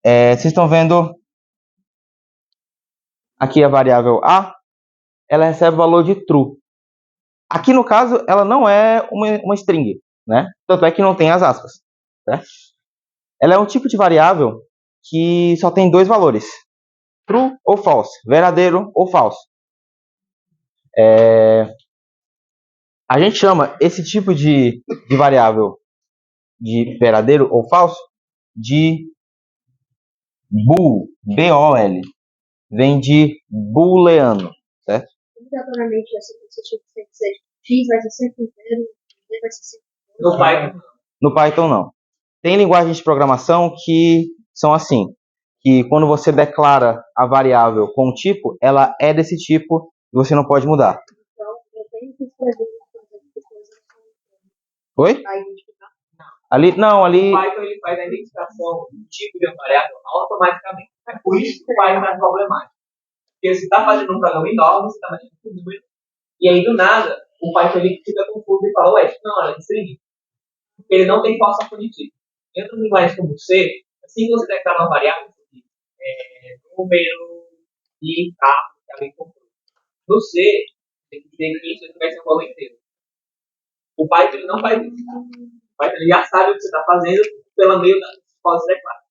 Speaker 1: Vocês estão vendo aqui a variável A, ela recebe o valor de true. Aqui no caso, ela não é uma string, né? Tanto é que não tem as aspas, certo? Ela é um tipo de variável que só tem dois valores, true ou false, verdadeiro ou falso. A gente chama esse tipo de variável de verdadeiro ou falso de bool, B-O-L. Vem de booleano, certo?
Speaker 3: Obrigatoriamente esse tipo tem que ser X vai ser sempre inteiro, Z vai ser sempre
Speaker 2: No Python,
Speaker 1: No Python, não. Tem linguagens de programação que são assim, que quando você declara a variável com um tipo, ela é desse tipo e você não pode mudar.
Speaker 3: Então, eu tenho que escrever, por exemplo, depois
Speaker 1: Oi?
Speaker 3: a identificar.
Speaker 1: Ali, não, ali...
Speaker 2: o Python ele faz a identificação do tipo de variável automaticamente. É por isso que o Python é problemático. Porque você está fazendo um programa enorme, você está mexendo com número, e aí do nada, o Python ele fica confuso e fala, ué, não, ela é string. Ele não tem falsa positiva. Dentro de linguagem como C, assim que você declara uma variável, número e carro, que é bem confuso. No C, tem que dizer que isso vai ser um valor inteiro. O Python não faz isso. O Python ele já sabe o que você está fazendo pelo meio da escola de declara.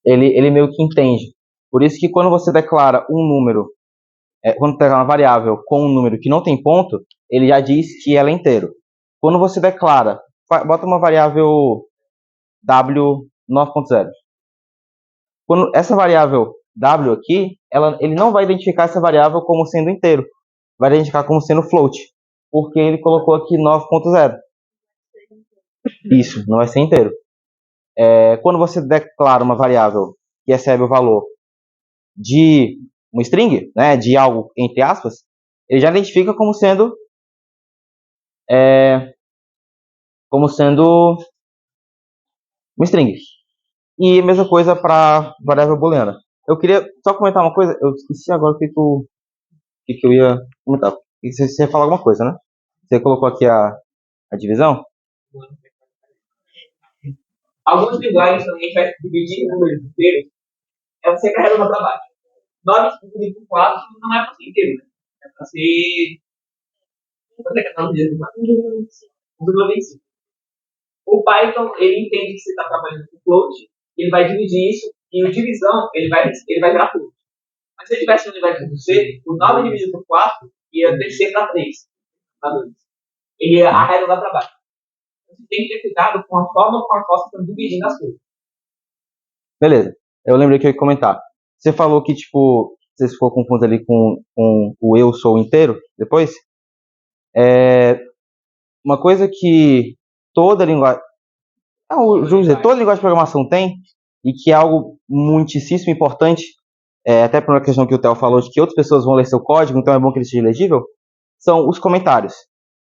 Speaker 1: Ele meio que entende. Por isso que quando você declara um número, quando declara uma variável com um número que não tem ponto, ele já diz que ela é inteiro. Quando você declara, bota uma variável w 9.0. Quando essa variável w aqui, ele não vai identificar essa variável como sendo inteiro. Vai identificar como sendo float. Porque ele colocou aqui 9.0. Isso, não vai ser inteiro. Quando você declara uma variável que recebe o valor de uma string, né, de algo entre aspas, ele já identifica como sendo uma string. E a mesma coisa para variável booleana. Eu queria só comentar uma coisa, eu esqueci agora o que eu ia comentar. Você ia falar alguma coisa, né? Você colocou aqui a divisão?
Speaker 2: Algumas linguagens também a gente vai dividir em números inteiros. Você carrega uma para baixo. 9 dividido por 4 não é para ser inteiro, né? É para ser. Quanto é que é 9 dividido por 4? 1,25. O Python, ele entende que você está trabalhando com float, ele vai dividir isso, e o divisão, ele vai virar float. Mas se ele tivesse um linguagem como C, o 9 dividido por 4 ia descer para 3, para 2. Ele ia arredondar para baixo. Você tem que ter cuidado com a forma como a costa está dividindo as coisas.
Speaker 1: Beleza. Eu lembrei que eu ia comentar. Você falou que, tipo, se você for confundir ali com o eu sou inteiro, depois, uma coisa que toda linguagem, toda linguagem de programação tem, e que é algo muitíssimo importante, até por uma questão que o Theo falou, de que outras pessoas vão ler seu código, então é bom que ele seja legível, são os comentários.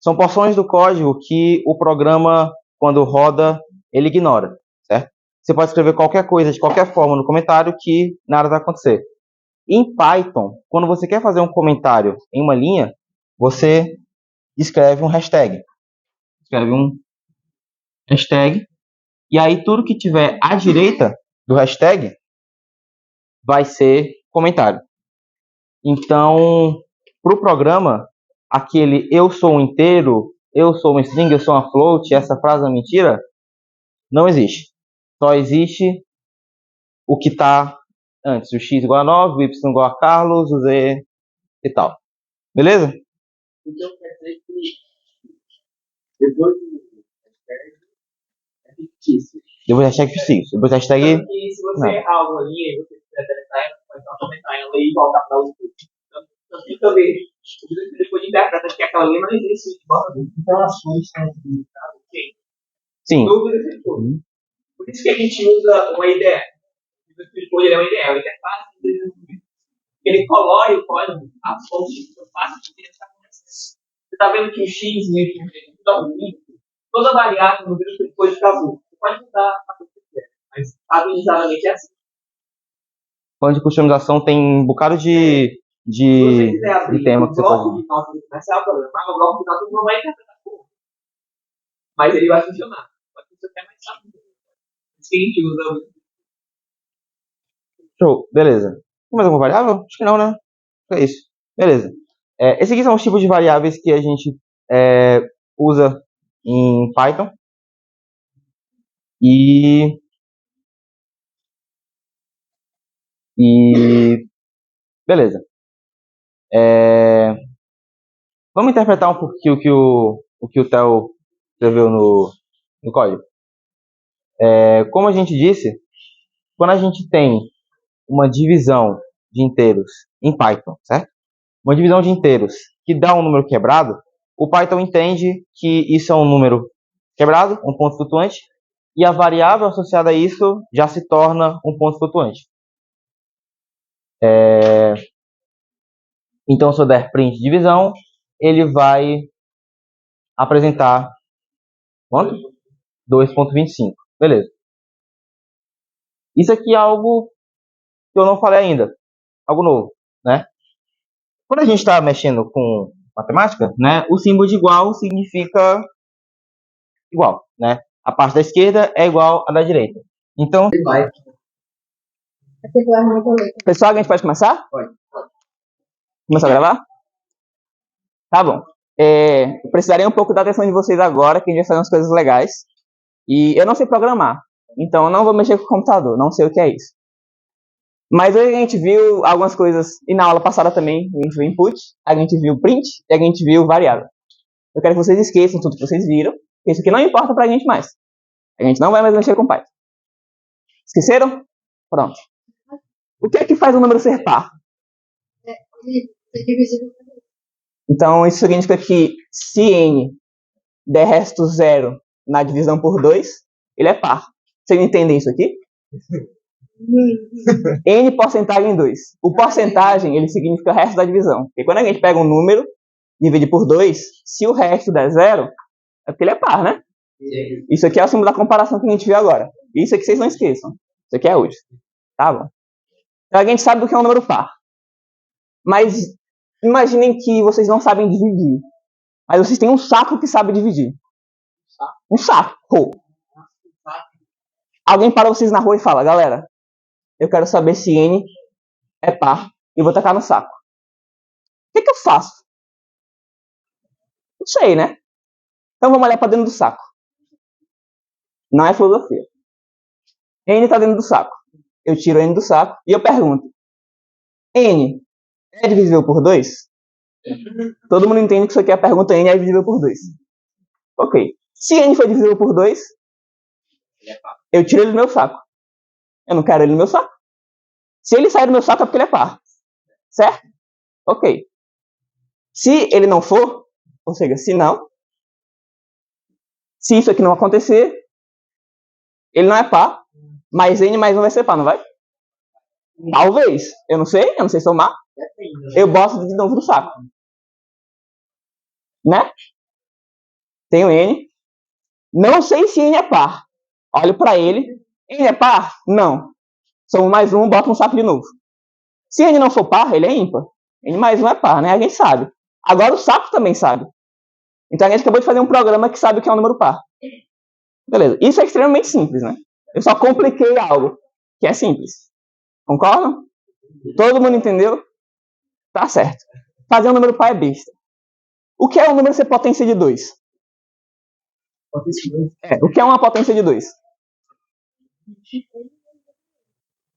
Speaker 1: São porções do código que o programa, quando roda, ele ignora, certo? Você pode escrever qualquer coisa de qualquer forma no comentário que nada vai acontecer. Em Python, quando você quer fazer um comentário em uma linha, você escreve um hashtag. Escreve um hashtag, e aí tudo que tiver à direita do hashtag vai ser comentário. Então, para o programa, aquele eu sou um inteiro, eu sou uma string, eu sou uma float, essa frase é mentira, não existe. Só existe o que está antes, o x igual a 9, o y igual a Carlos, o z e tal. Beleza?
Speaker 2: Então quer dizer que depois do hashtag é fictício.
Speaker 1: Depois hashtag fictício. Depois hashtag.
Speaker 2: Então, que se você errar alguma linha e você quiser deletar ela, pode dar um comentário ela e voltar para o outro. Então fica ver. Depois de interpretar que aquela linha não existe. Então as fontes estão limitadas.
Speaker 1: Sim.
Speaker 2: Dúvidas e tudo. Por isso que a gente usa uma IDE. O escritor é uma IDE, ele é fácil de desenvolver. Ele colore o código, a fonte fica fácil de entender o que está acontecendo. Você está vendo que o X e o Y estão unidos? Toda variável no vírus escritor de azul. Você pode mudar a coisa que quiser, mas habilitadamente é assim.
Speaker 1: Plano de customização tem um bocado de tema que você pode.
Speaker 2: O bloco de notas comercial, por exemplo, o bloco de notas não vai interpretar como. Mas ele vai funcionar. Pode ser até mais rápido. Isso que a gente usa.
Speaker 1: Show, beleza. Tem mais alguma variável? Acho que não, né? É isso. Beleza. Esses aqui são os tipos de variáveis que a gente usa em Python. E beleza. Vamos interpretar um pouquinho o que o Theo escreveu no código. Como a gente disse, quando a gente tem uma divisão de inteiros em Python, certo? Uma divisão de inteiros que dá um número quebrado, o Python entende que isso é um número quebrado, um ponto flutuante, e a variável associada a isso já se torna um ponto flutuante. Então, se eu der print divisão, ele vai apresentar quanto? 2.25. Beleza. Isso aqui é algo que eu não falei ainda. Algo novo, né? Quando a gente está mexendo com matemática, né? O símbolo de igual significa igual, né? A parte da esquerda é igual à da direita. Então, pessoal, a gente pode começar? Pode. Começar a gravar? Tá bom. Eu precisarei um pouco da atenção de vocês agora, que a gente vai fazer umas coisas legais. E eu não sei programar, então eu não vou mexer com o computador, não sei o que é isso. Mas hoje a gente viu algumas coisas, e na aula passada também, a gente viu input, a gente viu print e a gente viu variável. Eu quero que vocês esqueçam tudo que vocês viram, porque isso aqui não importa pra gente mais. A gente não vai mais mexer com Python. Esqueceram? Pronto. O que é que faz um número ser par? Então isso significa que se n der resto zero na divisão por 2, ele é par. Vocês entendem isso aqui? N porcentagem em 2. O porcentagem, ele significa o resto da divisão. Porque quando a gente pega um número, divide por 2, se o resto der zero, é porque ele é par, né? Isso aqui é o símbolo da comparação que a gente viu agora. Isso aqui vocês não esqueçam. Isso aqui é útil. Tá bom? Então a gente sabe do que é um número par. Mas imaginem que vocês não sabem dividir. Mas vocês têm um saco que sabe dividir. Um saco. Alguém para vocês na rua e fala, galera, eu quero saber se n é par e vou tacar no saco. O que eu faço? Não sei, né? Então vamos olhar para dentro do saco. Não é filosofia. N está dentro do saco. Eu tiro N do saco e eu pergunto, N é divisível por 2? Todo mundo entende que isso aqui é a pergunta N é divisível por 2. Ok. Se N for divisível por 2, eu tiro ele do meu saco. Eu não quero ele no meu saco. Se ele sair do meu saco é porque ele é par. Certo? Ok. Se ele não for, ou seja, se não, se isso aqui não acontecer, ele não é par, mas N mais 1 vai ser par, não vai? Talvez. Eu não sei somar. Eu boto de novo no saco. Né? Tenho N. Não sei se N é par. Olho para ele. N é par? Não. Somo mais 1, boto no saco de novo. Se N não for par, ele é ímpar. N mais 1 é par, né? A gente sabe. Agora o saco também sabe. Então a gente acabou de fazer um programa que sabe o que é um número par. Beleza. Isso é extremamente simples, né? Eu só compliquei algo que é simples. Concordam? Todo mundo entendeu? Tá certo. Fazer um número par é besta. O que é um número ser potência de 2? O que é uma potência de 2?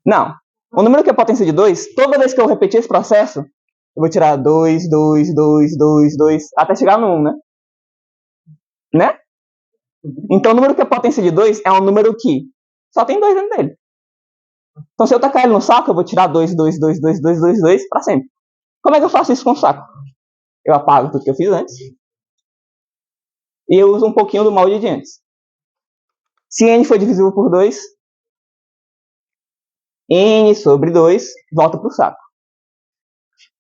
Speaker 1: Não. Um número que é potência de 2, toda vez que eu repetir esse processo, eu vou tirar 2, 2, 2, 2, 2, até chegar no 1, né? Né? Então o número que é potência de 2 é um número que só tem 2 dentro dele. Então se eu tacar ele no saco, eu vou tirar 2, 2, 2, 2, 2, 2, 2 para sempre. Como é que eu faço isso com o saco? Eu apago tudo que eu fiz antes. E eu uso um pouquinho do molde de antes. Se n for divisível por 2, n sobre 2 volta para o saco.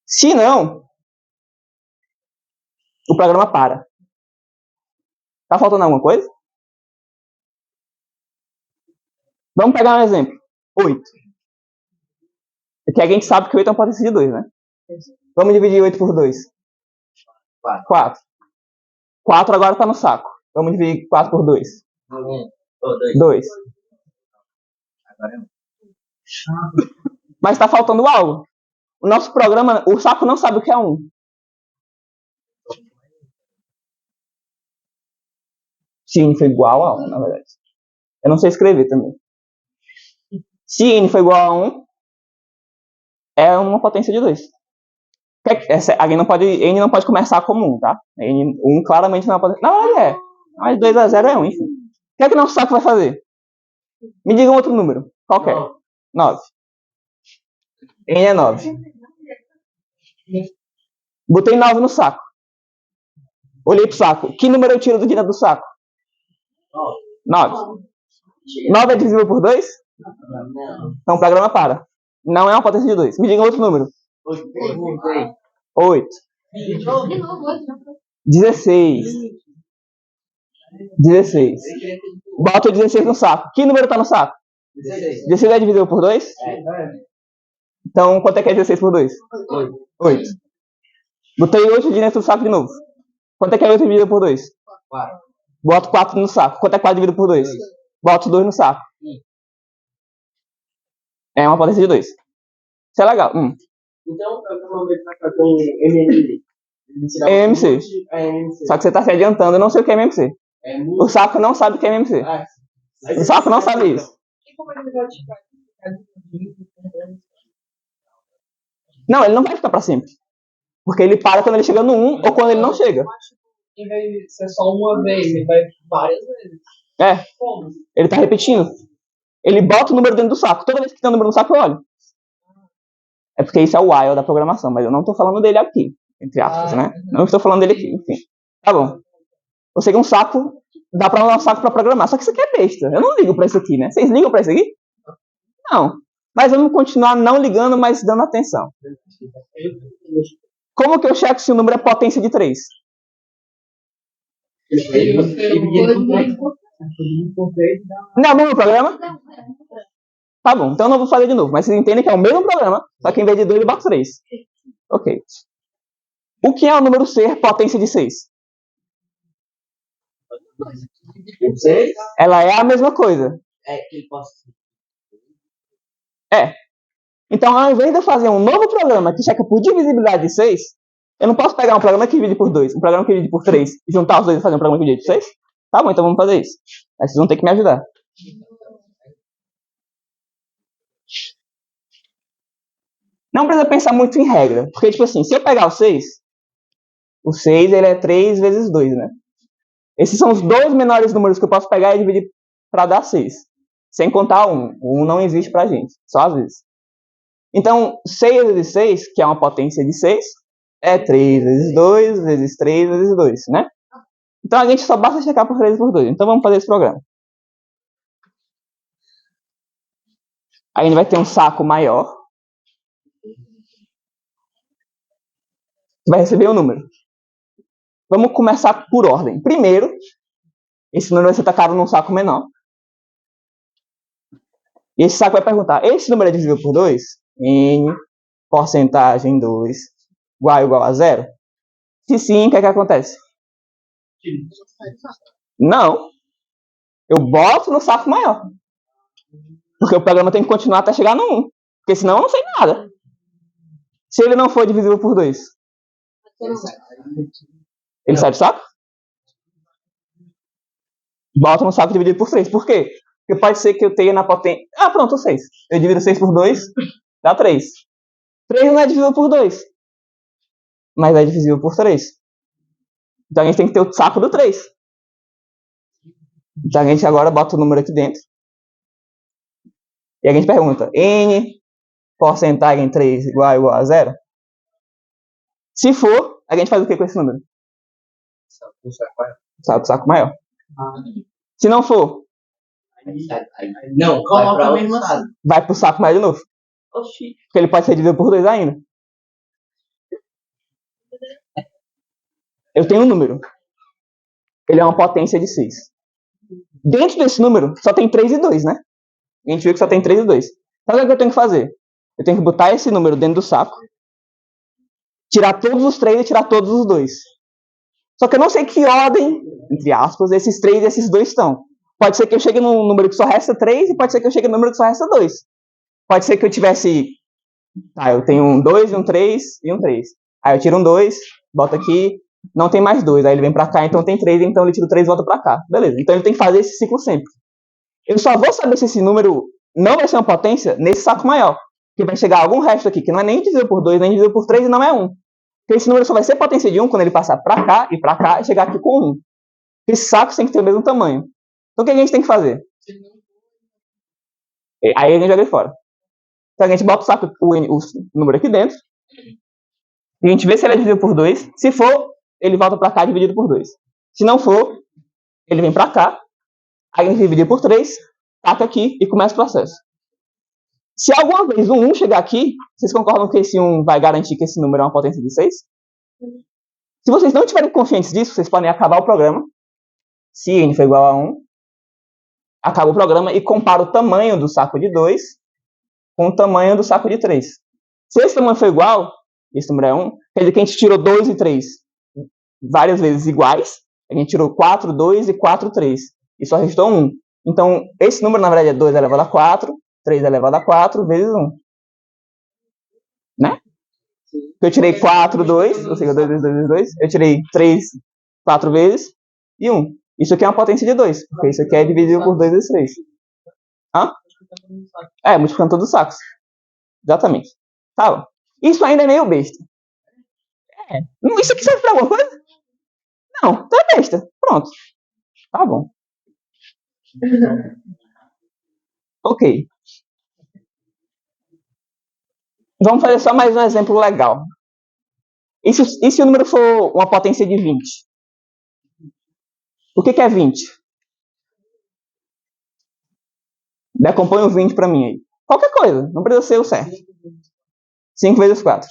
Speaker 1: Se não, o programa para. Tá faltando alguma coisa? Vamos pegar um exemplo. 8. Porque a gente sabe que 8 é uma potência de 2, né? Vamos dividir 8 por 2. 4. 4 agora está no saco. Vamos dividir 4 por 2. 2. Mas está faltando algo. O nosso programa, o saco não sabe o que é 1. Se n for igual a 1, na verdade. Eu não sei escrever também. Se n for igual a 1, é uma potência de 2. N não pode começar como 1, tá? 1 claramente não é uma potência. Na verdade é. Mas 2 a 0 é 1, enfim. O que é que nosso saco vai fazer? Me diga um outro número. Qual que é? 9. N é 9. Botei 9 no saco. Olhei pro saco. Que número eu tiro do dentro do saco? 9. 9 é divisível por 2? Então o programa para. Não é uma potência de 2. Me diga outro número. 8. 16. 16. Bota o 16 no saco. Que número tá no saco? 16 é divisível por 2? Então quanto é que é 16 por 2? 8. Botei 8 dentro do saco de novo. Quanto é que é 8 dividido por 2?
Speaker 2: 4.
Speaker 1: Boto 4 no saco. Quanto é 4 dividido por 2? Boto 2 no saco. É uma potência de 2. Isso é legal.
Speaker 2: Então, eu mandei pra cá com MMC.
Speaker 1: MMC. Só que você tá se adiantando, eu não sei o que é MMC. O saco não sabe o que é MMC. O saco não sabe isso. Não, ele não vai ficar pra sempre. Porque ele para quando ele chega no 1 ou quando ele não chega.
Speaker 2: Em vez de ser só uma vez, ele vai várias vezes.
Speaker 1: É.
Speaker 2: Como?
Speaker 1: Ele tá repetindo. Ele bota o número dentro do saco. Toda vez que tem um número no saco, eu olho. É porque isso é o while da programação, mas eu não tô falando dele aqui. Entre aspas, né? Não estou falando dele aqui, enfim. Tá bom. Eu sei que um saco, dá pra usar um saco pra programar. Só que isso aqui é besta. Eu não ligo pra isso aqui, né? Vocês ligam pra isso aqui? Não. Mas vamos continuar não ligando, mas dando atenção. Como que eu checo se o número é potência de 3? Não é o mesmo programa? Tá bom, então eu não vou fazer de novo. Mas vocês entendem que é o mesmo programa, só que em vez de 2 ele bota 3. Ok. O que é o número ser potência de 6? Ela é a mesma coisa. É. Então, ao invés de eu fazer um novo programa que checa por divisibilidade de 6, eu não posso pegar um programa que divide por 2, um programa que divide por 3, e juntar os dois e fazer um programa que divide por 6? Tá bom, então vamos fazer isso. Mas vocês vão ter que me ajudar. Não precisa pensar muito em regra. Porque, tipo assim, se eu pegar o 6 ele é 3 vezes 2, né? Esses são os dois menores números que eu posso pegar e dividir para dar 6. Sem contar 1. O 1 não existe pra gente, só às vezes. Então, 6 vezes 6, que é uma potência de 6, é 3 vezes 2 vezes 3 vezes 2, né? Então a gente só basta checar por 3 por 2. Então vamos fazer esse programa. Aí a gente vai ter um saco maior. Vai receber um número. Vamos começar por ordem. Primeiro, esse número vai ser tacado num saco menor. E esse saco vai perguntar, esse número é divisível por 2? N, porcentagem 2, igual a 0? Se sim, o que é que acontece? Não. Eu boto no saco maior. Porque o programa tem que continuar até chegar no 1. Porque senão eu não sei nada. Se ele não for divisível por 2, ele sai do saco? Bota no saco dividido por 3. Por quê? Porque pode ser que eu tenha na potência... Ah, pronto, 6. Eu divido 6 por 2, dá 3. 3 não é divisível por 2. Mas é divisível por 3. Então a gente tem que ter o saco do 3. Então a gente agora bota o número aqui dentro. E a gente pergunta, N, porcentagem 3 igual a 0? Se for, a gente faz o que com esse número? Saco maior. Se não for,
Speaker 2: não, coloca mesmo assim.
Speaker 1: Vai pro saco maior de novo.
Speaker 2: Oxi.
Speaker 1: Porque ele pode ser dividido por 2 ainda. Eu tenho um número. Ele é uma potência de 6. Dentro desse número, só tem 3 e 2, né? A gente viu que só tem 3 e 2. Então o que eu tenho que fazer? Eu tenho que botar esse número dentro do saco, tirar todos os 3 e tirar todos os 2. Só que eu não sei que ordem, entre aspas, esses 3 e esses 2 estão. Pode ser que eu chegue num número que só resta 3 e pode ser que eu chegue num número que só resta 2. Pode ser que eu tivesse... eu tenho um 2 e um 3 e um 3. Aí eu tiro um 2, boto aqui, não tem mais 2. Aí ele vem pra cá, então tem 3, então ele tira o 3 e volta pra cá. Beleza, então ele tem que fazer esse ciclo sempre. Eu só vou saber se esse número não vai ser uma potência nesse saco maior. Que vai chegar algum resto aqui, que não é nem divisível por 2, nem divisível por 3 e não é 1. Porque esse número só vai ser potência de 1 quando ele passar pra cá e chegar aqui com 1. Esse saco tem que ter o mesmo tamanho. Então o que a gente tem que fazer? Aí a gente joga ele fora. Então a gente bota o saco, o número aqui dentro. E a gente vê se ele é dividido por 2. Se for, ele volta pra cá dividido por 2. Se não for, ele vem pra cá. Aí a gente divide por 3, taca aqui e começa o processo. Se alguma vez o 1 chegar aqui, vocês concordam que esse 1 vai garantir que esse número é uma potência de 6? Se vocês não estiverem confiantes disso, vocês podem acabar o programa. Se n for igual a 1, acaba o programa e compara o tamanho do saco de 2 com o tamanho do saco de 3. Se esse tamanho for igual,
Speaker 4: esse número é 1, quer dizer que a gente tirou 2 e 3 várias vezes iguais, a gente tirou 4, 2 e 4, 3, e só restou 1. Então, esse número, na verdade, é 2 elevado a 4, 3 elevado a 4 vezes 1. Né? Eu tirei 4, 2, ou seja, 2 vezes 2 vezes 2, eu tirei 3, 4 vezes e 1. Isso aqui é uma potência de 2, porque isso aqui é divisível por 2 vezes 3. Hã? Multiplicando todos os sacos. Exatamente. Tá bom. Isso ainda é meio besta. Isso aqui serve pra alguma coisa? Não, então é besta. Pronto. Tá bom. Ok. Vamos fazer só mais um exemplo legal. E se o número for uma potência de 20? O que é 20? Decompõe o 20 para mim aí. Qualquer coisa, não precisa ser o certo. 5 vezes 4.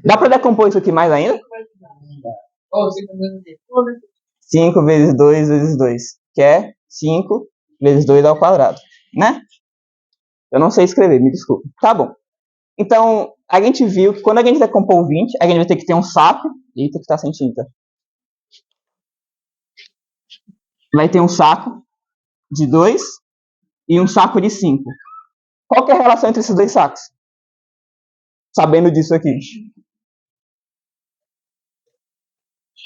Speaker 4: Dá para decompor isso aqui mais ainda? 5 vezes 2 vezes 2, que é 5 vezes 2 ao quadrado, né? Eu não sei escrever, me desculpe. Tá bom. Então, a gente viu que quando a gente decompor o 20, a gente vai ter que ter um saco. Eita, que tá sem tinta. Vai ter um saco de 2 e um saco de 5. Qual que é a relação entre esses dois sacos? Sabendo disso aqui.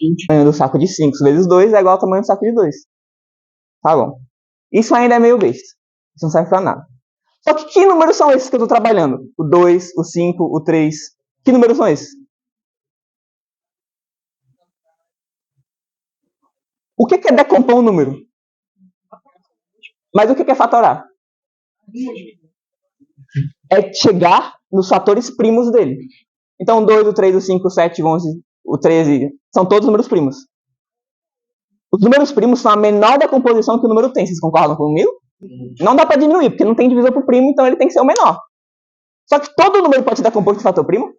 Speaker 4: O tamanho do saco de 5 vezes 2 é igual ao tamanho do saco de 2. Tá bom. Isso ainda é meio besta. Isso não serve pra nada. Só que números são esses que eu tô trabalhando? O 2, o 5, o 3. Que números são esses? O que é decompor um número? Mas o que é fatorar? É chegar nos fatores primos dele. Então, o 2, o 3, o 5, o 7, o 11, o 13, são todos números primos. Os números primos são a menor decomposição que o número tem. Vocês concordam comigo? Não dá para diminuir, porque não tem divisor por primo, então ele tem que ser o menor. Só que todo número pode ser decomposto de fator primo?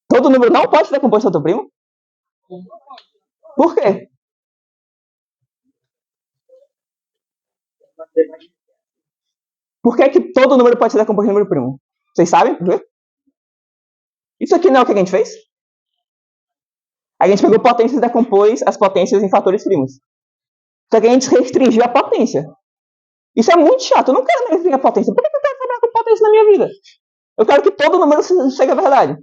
Speaker 4: Todo número não pode ser decomposto de fator primo? Por quê? Por que todo número pode ser decomposto de número primo? Vocês sabem por quê? Isso aqui não é o que a gente fez? A gente pegou potências e decompôs as potências em fatores primos. Só que a gente restringiu a potência. Isso é muito chato. Eu não quero restringir a potência. Por que eu quero trabalhar com potência na minha vida? Eu quero que todo número chegue à verdade.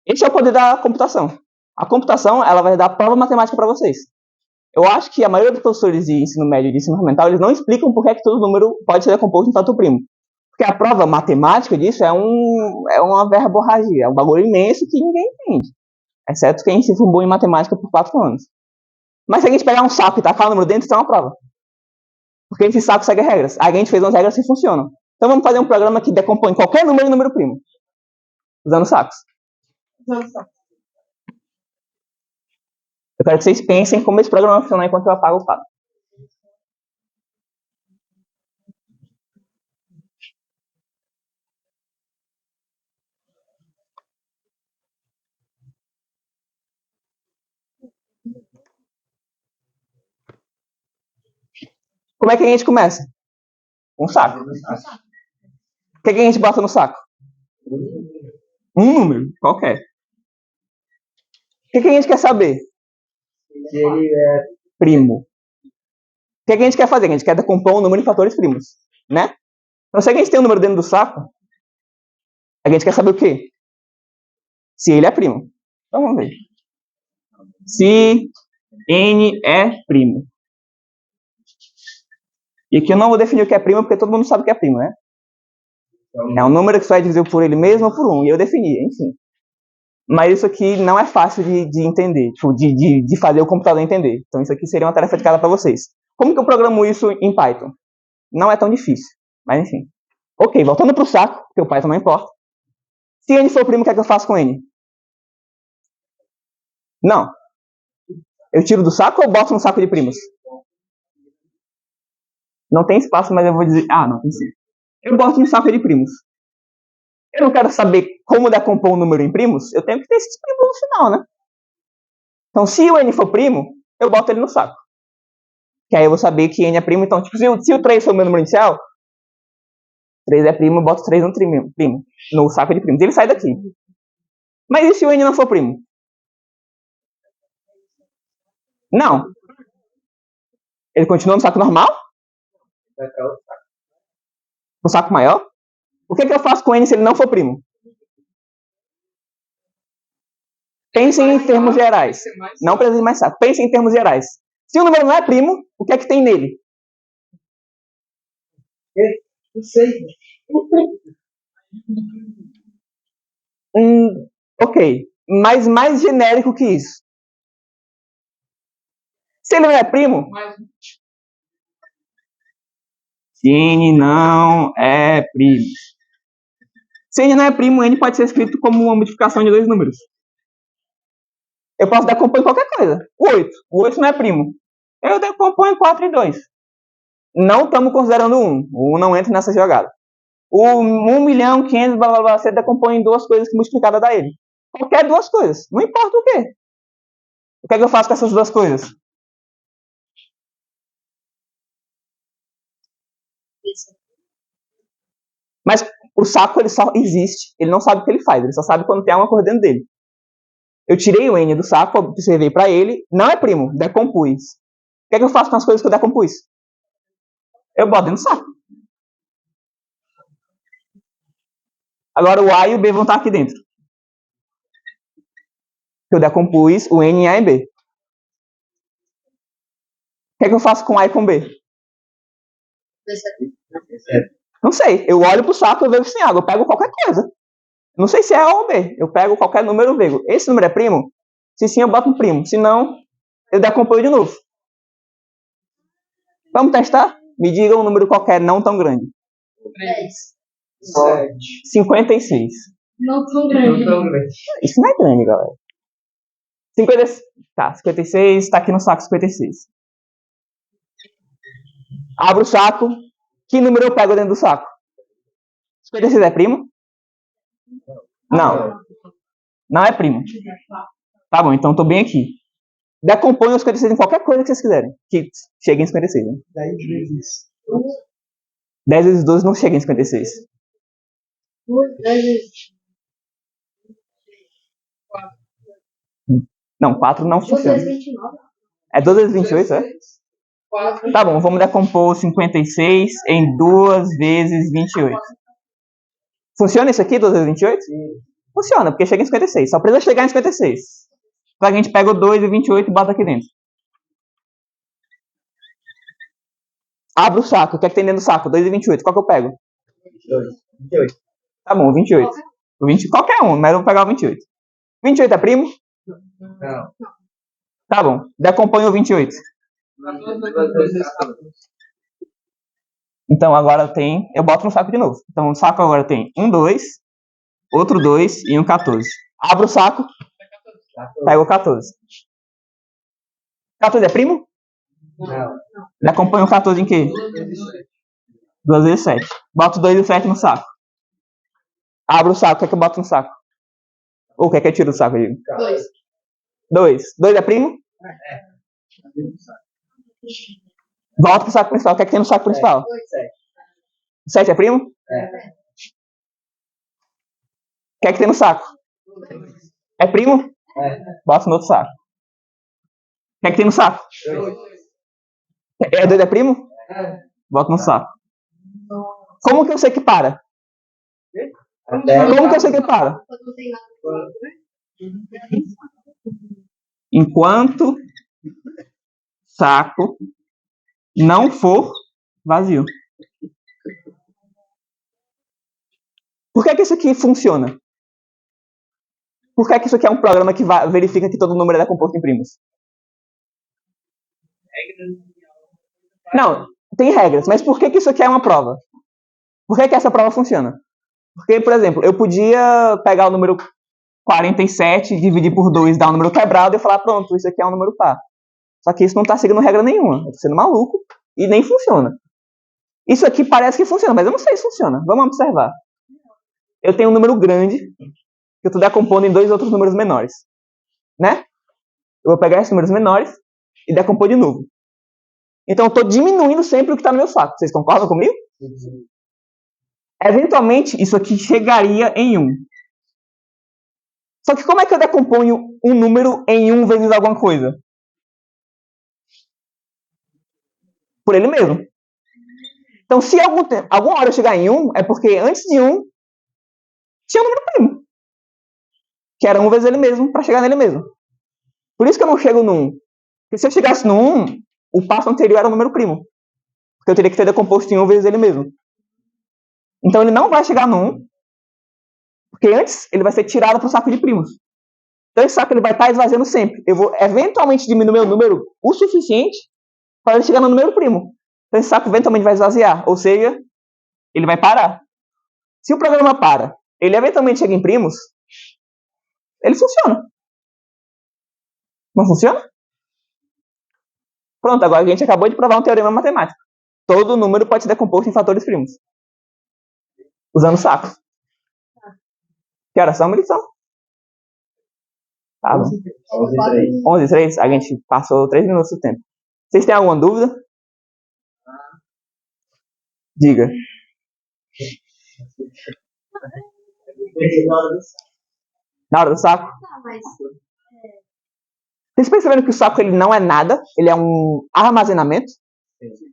Speaker 4: Esse é o poder da computação. A computação, ela vai dar prova matemática para vocês. Eu acho que a maioria dos professores de ensino médio e de ensino fundamental, eles não explicam por que todo número pode ser decomposto em fator primo. Porque a prova matemática disso é uma verborragia, é um bagulho imenso que ninguém entende. Exceto quem se formou em matemática por 4 anos. Mas se a gente pegar um saco e tacar o número dentro, isso é uma prova. Porque esse saco segue regras. A gente fez umas regras que funcionam. Então vamos fazer um programa que decompõe qualquer número em número primo. Usando sacos. Eu quero que vocês pensem como esse programa vai funcionar enquanto eu apago o quadro. Como é que a gente começa? Um saco. O que a gente bota no saco? Um número, qualquer. O que a gente quer saber? Se ele é primo. O que a gente quer fazer? A gente quer decompor um número em fatores primos, né? Então, se a gente tem um número dentro do saco, a gente quer saber o quê? Se ele é primo. Então, vamos ver. Se n é primo. E aqui eu não vou definir o que é primo, porque todo mundo sabe o que é primo, né? É um número que só é divisível por ele mesmo ou por 1. E eu defini, enfim. Mas isso aqui não é fácil de entender, tipo, de fazer o computador entender. Então isso aqui seria uma tarefa de casa para vocês. Como que eu programo isso em Python? Não é tão difícil, mas enfim. Ok, voltando para o saco, porque o Python não importa. Se n for primo, o que é que eu faço com n? Não. Eu tiro do saco ou boto no saco de primos? Não tem espaço, mas eu vou dizer... Ah, não, tem sim. Eu boto no saco de primos. Eu não quero saber como decompor um número em primos, eu tenho que ter esses primos no final, né? Então, se o n for primo, eu boto ele no saco. Que aí eu vou saber que n é primo. Então, tipo, se o 3 for o meu número inicial, 3 é primo, eu boto 3 no primo, no saco de primos. Ele sai daqui. Mas e se o N não for primo? Não. Ele continua no saco normal?
Speaker 2: Vai pra outro saco.
Speaker 4: No saco maior? O que eu faço com o N se ele não for primo? Pensem em termos gerais. Não precisa de mais saco. Pensem em termos gerais. Se o número não é primo, o que é que tem nele?
Speaker 2: Não sei.
Speaker 4: Ok. Mas mais genérico que isso. Se ele não é primo, se N não é primo. Se N não é primo, N pode ser escrito como uma multiplicação de 2 números. Eu posso decompor em qualquer coisa. O 8. O 8 não é primo. Eu decomponho em 4 e 2. Não estamos considerando o 1. O 1 não entra nessa jogada. O 1.500.000, blá blá blá, você decompõe em 2 coisas que multiplicada dá ele. Qualquer 2 coisas. Não importa o quê. O que é que eu faço com essas 2 coisas? Mas o saco ele só existe. Ele não sabe o que ele faz. Ele só sabe quando tem alguma coisa dentro dele. Eu tirei o N do saco, observei para ele. Não é primo. Decompus. O que é que eu faço com as coisas que eu decompus? Eu boto dentro do saco. Agora o A e o B vão estar aqui dentro. Eu decompus o N em A e B. O que é que eu faço com A e com B? Não sei. Eu olho pro saco e vejo sem água. Eu pego qualquer coisa. Não sei se é A ou B. Eu pego qualquer número e vejo. Esse número é primo? Se sim, eu boto um primo. Se não, eu decomponho de novo. Vamos testar? Me diga um número qualquer não tão grande. 56.
Speaker 3: Não tão grande.
Speaker 4: Isso não é grande, galera. 56 está aqui no saco 56. Abro o saco. Que número eu pego dentro do saco? 56 é primo? Não. Não é primo. Tá bom, então estou bem aqui. Decomponho os 56 em qualquer coisa que vocês quiserem. Que chegue em 56. Né? 10 vezes 12 não chega em 56.
Speaker 3: 10 vezes.
Speaker 4: Não, 4 não
Speaker 3: 2
Speaker 4: funciona.
Speaker 3: vezes 29.
Speaker 4: É 2 vezes 28, é? Tá bom, vamos decompor 56 em 2 vezes 28. Funciona isso aqui, 2 vezes 28? Funciona, porque chega em 56. Só precisa chegar em 56. Então a gente pega o 2 e 28 e bota aqui dentro. Abro o saco. O que é que tem dentro do saco? 2 e 28. Qual que eu pego?
Speaker 2: 28.
Speaker 4: Tá bom, 28. O 20, qualquer um, mas eu vou pegar o 28. 28 é primo?
Speaker 2: Não.
Speaker 4: Tá bom. Decompõe o 28. Então agora tem... Eu boto no saco de novo. Então o saco agora tem um 2, outro 2 e um 14. Abro o saco. Pego o 14. 14 é primo?
Speaker 2: Não.
Speaker 4: Decompõe o 14 em quê? 2 vezes 7. Boto 2 e 7 no saco. Abro o saco. O que é que eu boto no saco? Ou o que é que eu tiro do saco?
Speaker 3: 2.
Speaker 4: 2. 2 é primo? Volta pro saco principal. O que é que tem no saco principal? 7 é primo? O que é que tem no saco? É primo? Bota no outro saco. O que é que tem no saco? 2 é primo? Bota no saco. Como que eu sei que para? Como que eu sei que para? Enquanto saco não for vazio. Por que isso aqui funciona? Por que isso aqui é um programa que verifica que todo número é composto em primos? Não, tem regras, mas por que isso aqui é uma prova? Por que essa prova funciona? Porque, por exemplo, eu podia pegar o número 47, dividir por 2, dar um número quebrado e falar, pronto, isso aqui é um número par. Só que isso não está seguindo regra nenhuma. Eu estou sendo maluco e nem funciona. Isso aqui parece que funciona, mas eu não sei se funciona. Vamos observar. Eu tenho um número grande que eu estou decompondo em 2 outros números menores. Né? Eu vou pegar esses números menores e decompor de novo. Então eu estou diminuindo sempre o que está no meu saco. Vocês concordam comigo? Eventualmente, isso aqui chegaria em 1. Só que como é que eu decomponho um número em 1 vezes alguma coisa? Por ele mesmo. Então, se alguma hora eu chegar em 1, é porque antes de 1 tinha um número primo. Que era 1 vezes ele mesmo, para chegar nele mesmo. Por isso que eu não chego no 1. Porque se eu chegasse no 1, o passo anterior era um número primo. Porque eu teria que ter decomposto em 1 vezes ele mesmo. Então ele não vai chegar no 1, porque antes ele vai ser tirado para o saco de primos. Então esse saco ele vai estar esvaziando sempre. Eu vou eventualmente diminuir meu número o suficiente para ele chegar no número primo. Então esse saco eventualmente vai esvaziar. Ou seja, ele vai parar. Se o programa para, ele eventualmente chega em primos, ele funciona. Não funciona? Pronto, agora a gente acabou de provar um teorema matemático. Todo número pode ser decomposto em fatores primos. Usando saco. Que horas são, Milição? Tá bom. 11 e 3. A gente passou 3 minutos do tempo. Vocês têm alguma dúvida? Diga. Na hora do saco?
Speaker 3: Tá, mas
Speaker 4: Vocês perceberam que o saco ele não é nada? Ele é um armazenamento?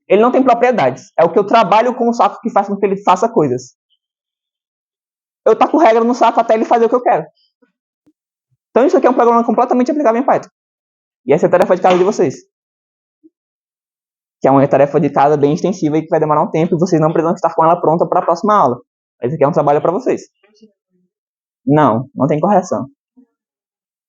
Speaker 4: Ele não tem propriedades. É o que eu trabalho com o saco que faz com que ele faça coisas. Eu taco regra no saco até ele fazer o que eu quero. Então isso aqui é um programa completamente aplicável em Python. E essa é a tarefa de casa de vocês. Que é uma tarefa de casa bem extensiva e que vai demorar um tempo e vocês não precisam estar com ela pronta para a próxima aula. Esse aqui é um trabalho para vocês. Não tem correção.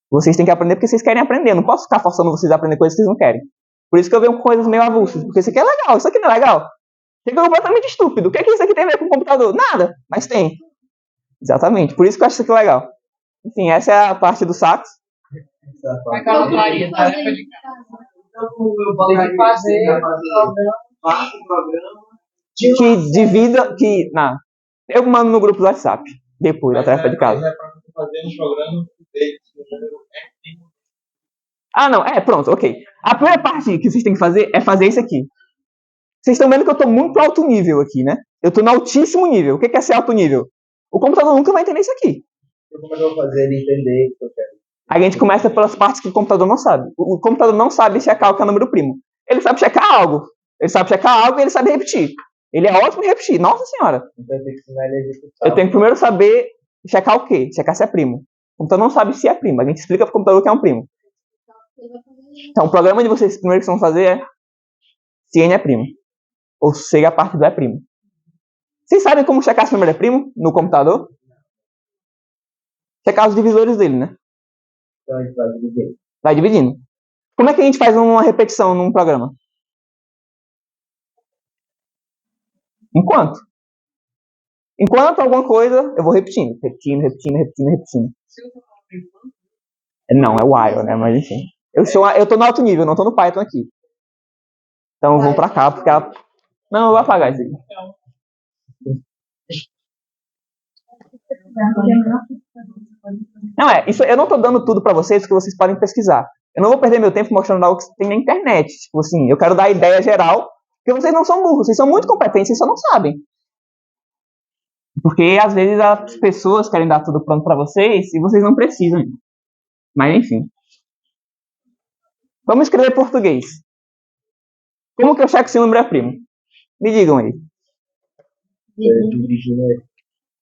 Speaker 4: Vocês têm que aprender porque vocês querem aprender. Eu não posso ficar forçando vocês a aprender coisas que vocês não querem. Por isso que eu venho com coisas meio avulsas. Porque isso aqui é legal, isso aqui não é legal. Isso aqui é completamente estúpido. O que isso aqui tem a ver com o computador? Nada. Mas tem. Exatamente. Por isso que eu acho isso aqui legal. Enfim, essa é a parte dos sacos.
Speaker 2: Vai calcularia, tarefa de casa. Tem que fazer um programa.
Speaker 4: Que divida. Eu mando no grupo do WhatsApp. Depois da tarefa de casa.
Speaker 1: É para fazer um programa
Speaker 4: Pronto, ok. A primeira parte que vocês têm que fazer é fazer isso aqui. Vocês estão vendo que eu estou muito alto nível aqui, né? Eu estou no altíssimo nível. O que é ser alto nível? O computador nunca vai entender isso aqui.
Speaker 1: Como é que eu vou fazer ele entender o que eu quero?
Speaker 4: A gente começa pelas partes que o computador não sabe. O computador não sabe checar o que é número primo. Ele sabe checar algo. Ele sabe checar algo e ele sabe repetir. Ele é ótimo em repetir. Nossa senhora.
Speaker 1: Então eu tenho que ensinar ele a executar.
Speaker 4: Eu tenho que primeiro saber checar o quê? Checar se é primo. O computador não sabe se é primo. A gente explica para o computador que é um primo. Então, o programa de vocês primeiro que vocês vão fazer é se n é primo. Ou seja, a parte do é primo. Vocês sabem como checar se o número é primo no computador? Checar os divisores dele, né?
Speaker 1: Então a gente vai dividir.
Speaker 4: Vai dividindo. Como é que a gente faz uma repetição num programa? Enquanto alguma coisa, eu vou repetindo. Não, é while, né? Mas enfim. Eu tô no alto nível, não tô no Python aqui. Então eu vou pra cá, porque ela... Não, eu vou apagar isso aqui. Isso eu não tô dando tudo pra vocês, porque vocês podem pesquisar. Eu não vou perder meu tempo mostrando algo que tem na internet. Tipo assim, eu quero dar a ideia geral, porque vocês não são burros, vocês são muito competentes, vocês só não sabem. Porque às vezes as pessoas querem dar tudo pronto pra vocês e vocês não precisam. Mas enfim. Vamos escrever português. Como que eu checo se o número é primo? Me digam aí.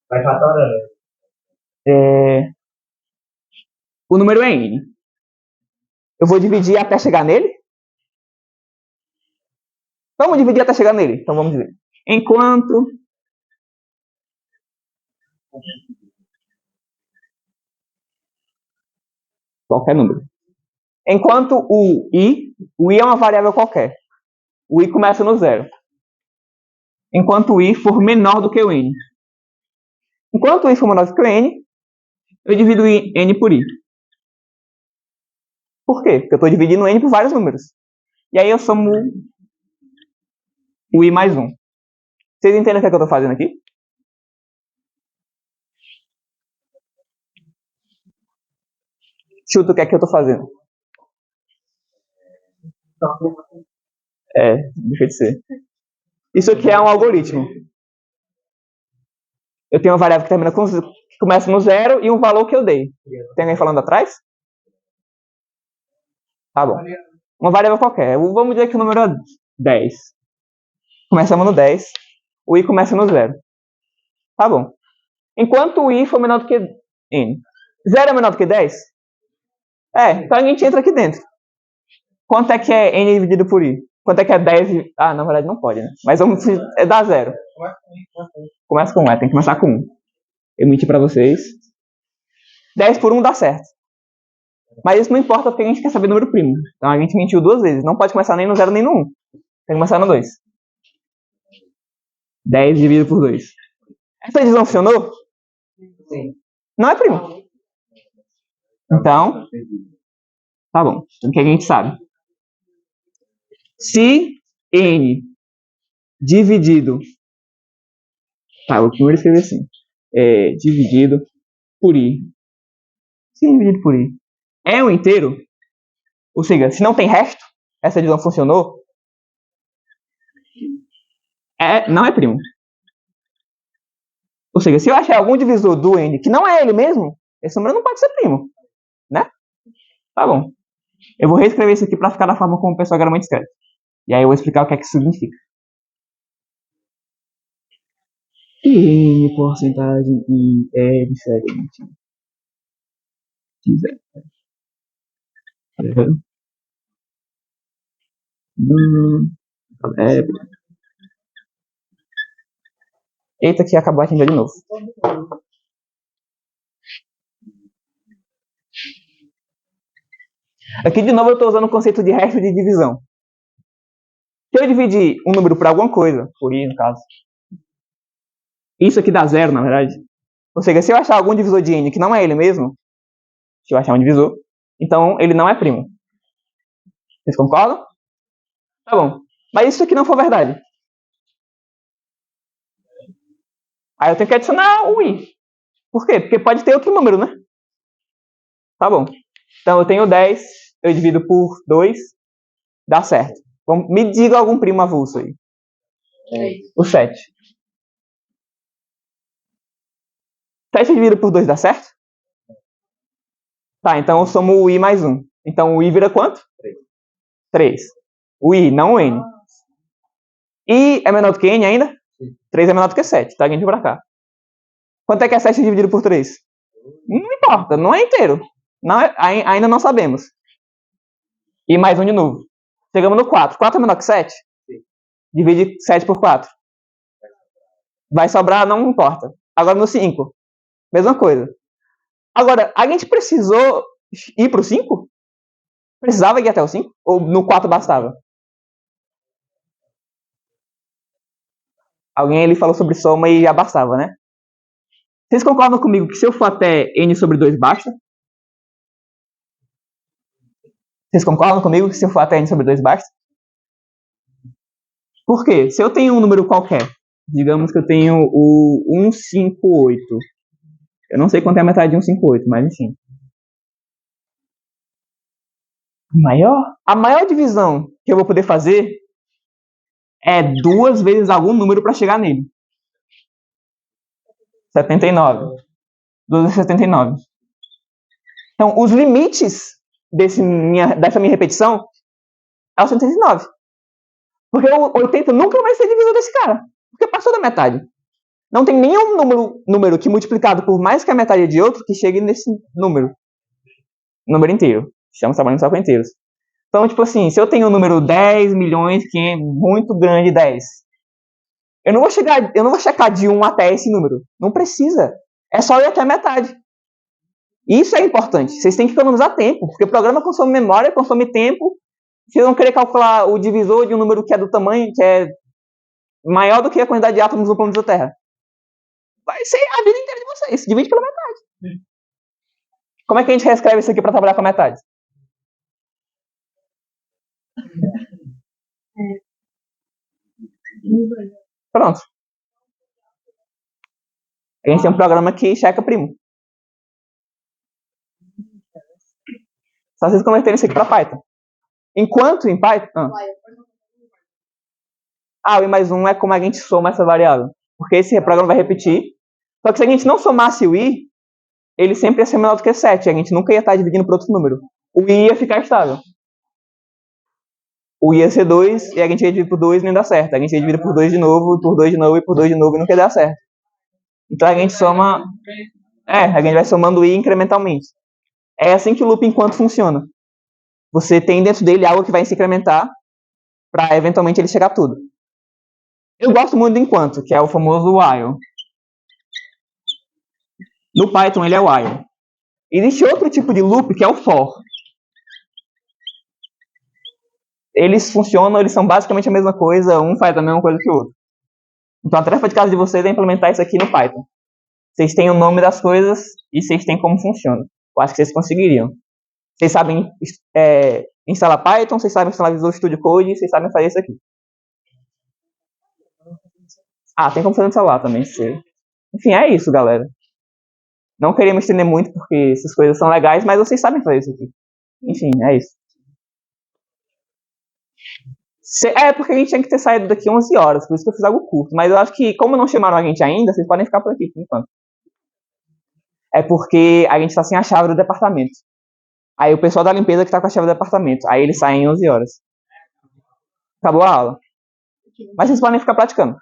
Speaker 1: Vai fatorando.
Speaker 4: O número é n. Eu vou dividir até chegar nele? Vamos dividir até chegar nele. Então vamos dividir. Enquanto qualquer número. Enquanto o i é uma variável qualquer. O i começa no 0. Enquanto o i for menor do que o n. Enquanto o i for menor do que o n, eu divido n por i. Por quê? Porque eu estou dividindo n por vários números. E aí eu somo o i mais 1. Vocês entendem o que eu estou fazendo aqui? Chuta o que é que eu estou fazendo. Deixa de ser. Isso aqui é um algoritmo. Eu tenho uma variável que começa no 0 e um valor que eu dei. Tem alguém falando atrás? Tá bom. Uma variável qualquer. Vamos dizer que o número é 10. Começamos no 10. O i começa no 0. Tá bom. Enquanto o i for menor do que n. 0 é menor do que 10? Então a gente entra aqui dentro. Quanto é que é n dividido por i? Quanto é que é 10? Na verdade não pode, né? Mas vamos dar 0. Começa com 1, tem que começar com 1. Eu menti pra vocês. 10 por 1 dá certo. Mas isso não importa porque a gente quer saber o número primo. Então a gente mentiu 2 vezes. Não pode começar nem no 0 nem no 1. Tem que começar no 2. 10 dividido por 2. Essa divisão funcionou?
Speaker 1: Sim.
Speaker 4: Não é primo. Então, tá bom. Então o que a gente sabe? Se n dividido... Tá, eu vou primeiro escrever assim. Dividido por i. Se n dividido por i é um inteiro, ou seja, se não tem resto, essa divisão funcionou, não é primo. Ou seja, se eu achar algum divisor do n que não é ele mesmo, esse número não pode ser primo. Né? Tá bom. Eu vou reescrever isso aqui para ficar da forma como o pessoal geralmente escreve. E aí eu vou explicar o que é que isso significa. E n porcentagem i é diferente de 0. Eita, que acabou a tinta de novo. Aqui de novo eu estou usando o conceito de resto de divisão. Se eu dividir um número por alguma coisa, por i no caso, isso aqui dá 0 na verdade. Ou seja, se eu achar algum divisor de n que não é ele mesmo, se eu achar um divisor, então ele não é primo. Vocês concordam? Tá bom. Mas isso aqui não for verdade. Aí eu tenho que adicionar o i. Por quê? Porque pode ter outro número, né? Tá bom. Então eu tenho 10, eu divido por 2, dá certo. Me diga algum primo avulso aí. O 7. 7 dividido por 2 dá certo? Tá, então eu somo o i mais 1. Então o i vira quanto? 3. O i, não o n. I é menor do que n ainda? 3 é menor do que 7. Tá, a gente vem pra cá. Quanto é que é 7 dividido por 3? Não importa, não é inteiro. Ainda não sabemos. E mais 1 de novo. Chegamos no 4. 4 é menor que 7? Divide 7 por 4. Vai sobrar, não importa. Agora no 5. Mesma coisa. Agora, a gente precisou ir pro 5? Precisava ir até o 5? Ou no 4 bastava? Alguém ali falou sobre soma e já bastava, né? Vocês concordam comigo que se eu for até n sobre 2 basta? Vocês concordam comigo que se eu for até n sobre 2 basta? Por quê? Se eu tenho um número qualquer, digamos que eu tenho o 158. Eu não sei quanto é a metade de 158, mas enfim. A maior divisão que eu vou poder fazer é 2 vezes algum número para chegar nele. 79. 2 vezes 79. Então, os limites dessa minha repetição é o 79. Porque o 80 nunca vai ser divisor desse cara. Porque passou da metade. Não tem nenhum número que multiplicado por mais que a metade de outro que chegue nesse número. Número inteiro. Estamos trabalhando só com inteiros. Então, tipo assim, se eu tenho o número 10 milhões, que é muito grande, 10. Eu não vou checar de 1 até esse número. Não precisa. É só ir até a metade. Isso é importante. Vocês têm que economizar tempo, porque o programa consome memória, consome tempo. Vocês vão querer calcular o divisor de um número que é do tamanho, que é maior do que a quantidade de átomos no planeta Terra. Vai ser a vida inteira de vocês. Divide pela metade. Como é que a gente reescreve isso aqui para trabalhar com a metade? Pronto. A gente tem um programa que checa primo. Só vocês converterem isso aqui para Python. Enquanto em Python... o i mais 1 é como a gente soma essa variável. Porque esse programa vai repetir. Só que se a gente não somasse o i, ele sempre ia ser menor do que 7. A gente nunca ia estar dividindo por outro número. O i ia ficar estável. O i ia ser 2, e a gente ia dividir por 2 e não ia dar certo. A gente ia dividir por 2 de novo, por 2 de novo, e por 2 de novo, e nunca ia dar certo. Então a gente soma... a gente vai somando o i incrementalmente. É assim que o loop enquanto funciona. Você tem dentro dele algo que vai se incrementar para eventualmente ele chegar a tudo. Eu gosto muito do enquanto, que é o famoso while. No Python ele é while. Existe outro tipo de loop que é o for. Eles funcionam, eles são basicamente a mesma coisa, um faz a mesma coisa que o outro. Então a tarefa de casa de vocês é implementar isso aqui no Python. Vocês têm o nome das coisas e vocês têm como funciona. Eu acho que vocês conseguiriam. Vocês sabem instalar Python, vocês sabem instalar Visual Studio Code e vocês sabem fazer isso aqui. Tem como fazer no celular também. Enfim, é isso, galera. Não queria me estender muito porque essas coisas são legais, mas vocês sabem fazer isso aqui. Enfim, é isso. Porque a gente tinha que ter saído daqui 11 horas, por isso que eu fiz algo curto. Mas eu acho que, como não chamaram a gente ainda, vocês podem ficar por aqui, por enquanto. É porque a gente está sem a chave do departamento. Aí o pessoal da limpeza que está com a chave do departamento. Aí eles saem em 11 horas. Acabou a aula. Mas vocês podem ficar praticando.